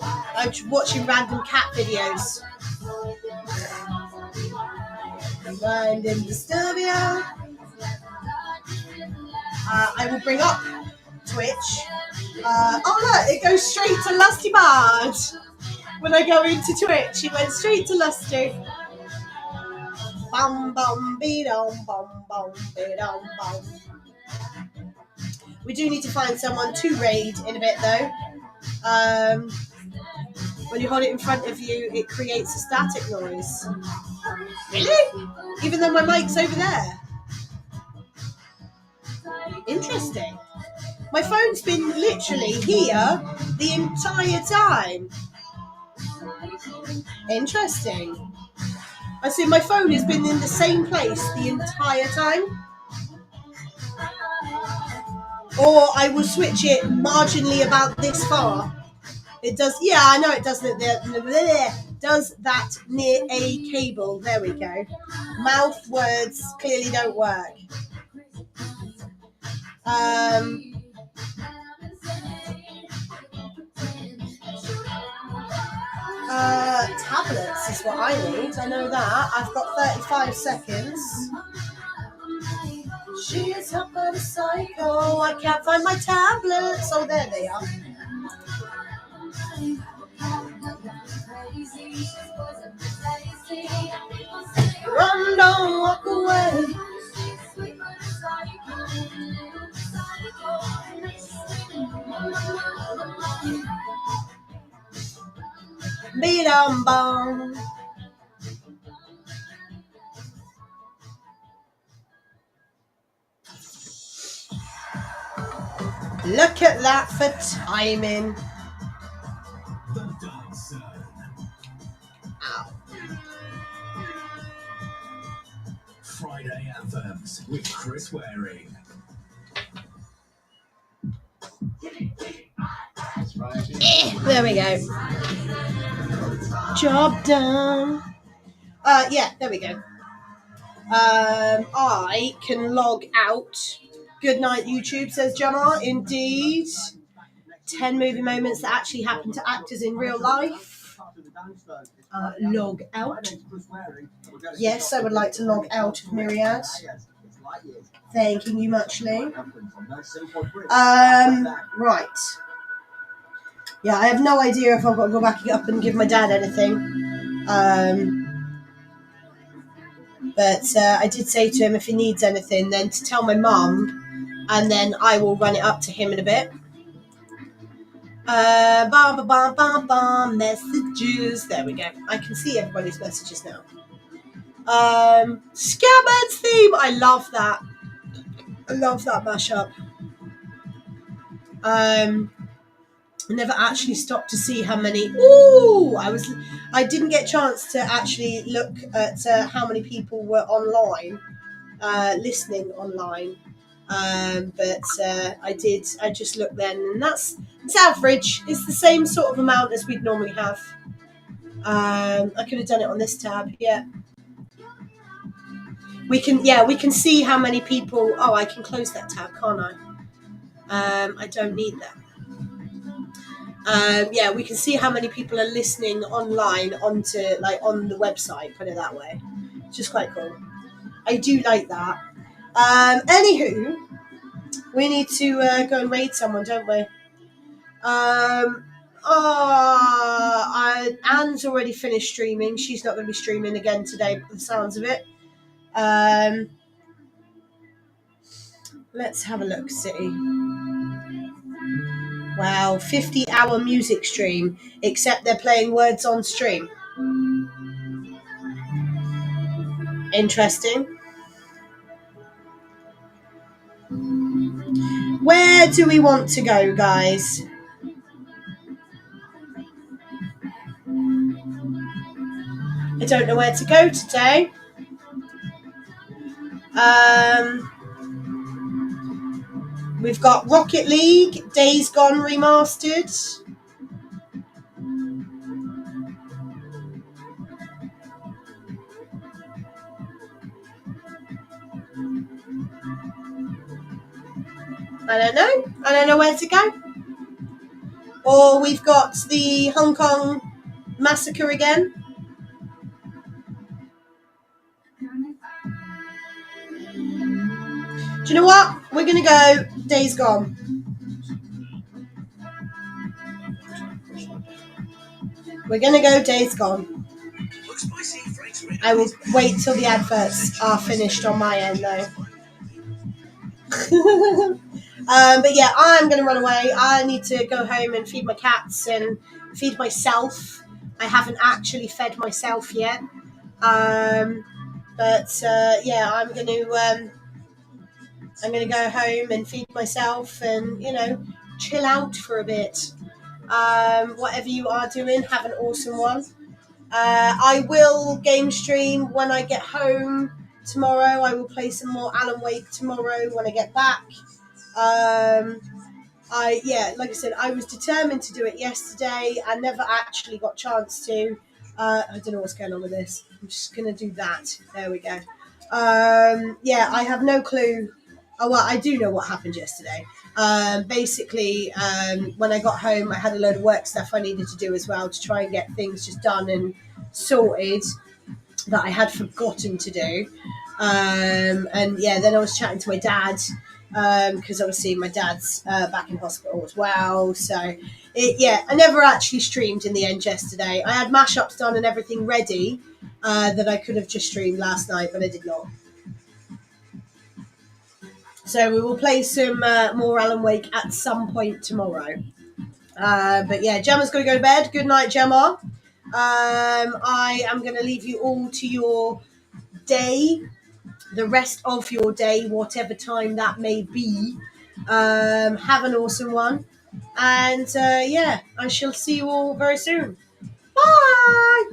I'm watching random cat videos. Mind in Disturbia. I will bring up Twitch. Oh look, it goes straight to Lusty Bard. When I go into Twitch, it went straight to Lusty. Bum bum be dum bum bum be dum bum. We do need to find someone to raid in a bit though. When you hold it in front of you, it creates a static noise. Really? Even though my mic's over there? Interesting. My phone's been literally here the entire time. Interesting. I see my phone has been in the same place the entire time. Or I will switch it marginally about this far. It does, yeah, I know it does does that near a cable. There we go. Mouth words clearly don't work. Tablets is what I need. I know that. I've got 35 seconds. She is up on a cycle. I can't find my tablets. Oh, there they are. Run, don't walk away. Beat 'em bum. Look at that for timing. Ow. Friday Anthems with Chris Waring. There we go. Job done. Yeah, there we go. I can log out. Good night, YouTube, says Gemma. Indeed. 10 movie moments that actually happen to actors in real life. Log out. Yes, I would like to log out of Myriad. Thanking you muchly. Right. Yeah, I have no idea if I've got to go back up and give my dad anything. But I did say to him if he needs anything, then to tell my mum, and then I will run it up to him in a bit. Messages. There we go. I can see everybody's messages now. Scabbard's theme. I love that. I love that mashup. I never actually stopped to see how many. Ooh, I didn't get a chance to actually look at how many people were online, listening online. But I did. I just looked then, and it's average. It's the same sort of amount as we'd normally have. I could have done it on this tab. Yeah. We can see how many people. Oh, I can close that tab, can't I? I don't need that. We can see how many people are listening online on the website, put it that way. It's just quite cool. I do like that. Anywho, we need to go and raid someone, don't we? Anne's already finished streaming. She's not going to be streaming again today, by the sounds of it. Let's have a look, see. Wow, 50-hour music stream, except they're playing words on stream. Interesting. Where do we want to go, guys? I don't know where to go today. We've got Rocket League, Days Gone Remastered. I don't know. I don't know where to go. Or we've got the Hong Kong massacre again. Do you know what? We're going to go Days Gone. We're going to go Days Gone. I will wait till the adverts are finished on my end, though. But yeah, I'm going to run away. I need to go home and feed my cats and feed myself. I haven't actually fed myself yet. Yeah, I'm gonna go home and feed myself and chill out for a bit. Whatever you are doing, have an awesome one. I will game stream when I get home tomorrow. I will play some more Alan Wake tomorrow when I get back. Like I said, I was determined to do it yesterday. I never actually got a chance to. I don't know what's going on with this. I'm just going to do that. There we go. I have no clue. Oh, well, I do know what happened yesterday. Basically, when I got home, I had a load of work stuff I needed to do as well to try and get things just done and sorted that I had forgotten to do. Then I was chatting to my dad because obviously my dad's back in hospital as well. So, I never actually streamed in the end yesterday. I had mashups done and everything ready that I could have just streamed last night, but I did not. So we will play some more Alan Wake at some point tomorrow. Gemma's going to go to bed. Good night, Gemma. I am going to leave you all to your day, the rest of your day, whatever time that may be. Have an awesome one. And I shall see you all very soon. Bye!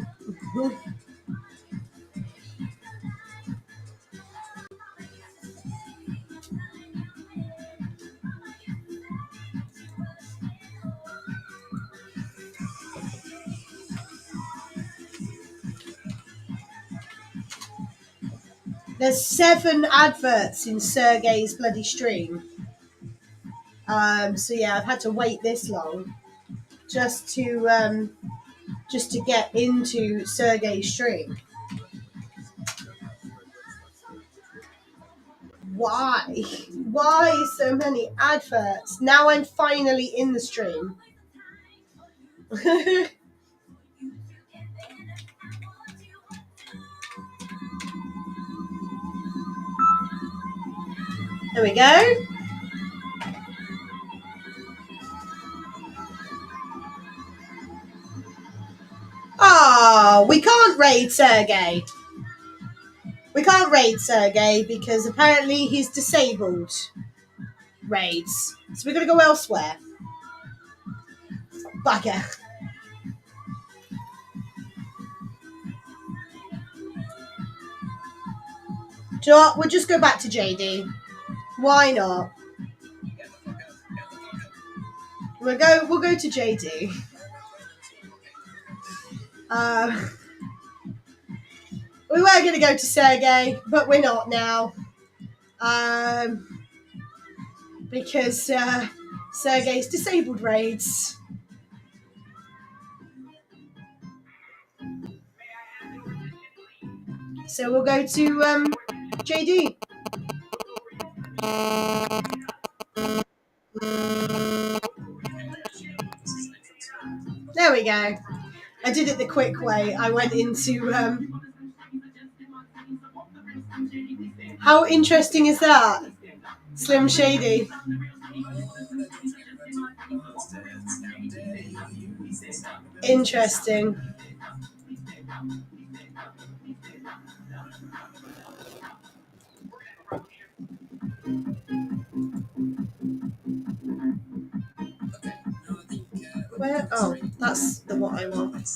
There's 7 adverts in Sergey's bloody stream. I've had to wait this long just to get into Sergey's stream. Why? Why so many adverts? Now I'm finally in the stream. There we go. Oh, we can't raid Sergey. We can't raid Sergey because apparently he's disabled raids. So we're going to go elsewhere. Bugger. Do you know what? We'll just go back to JD. Why not? We'll go to JD. We were going to go to Sergey, but we're not now. Because Sergey's disabled raids. So we'll go to JD. There we go. I did it the quick way. I went into... How interesting is that? Slim Shady. Interesting. Where? Oh, that's the what I want.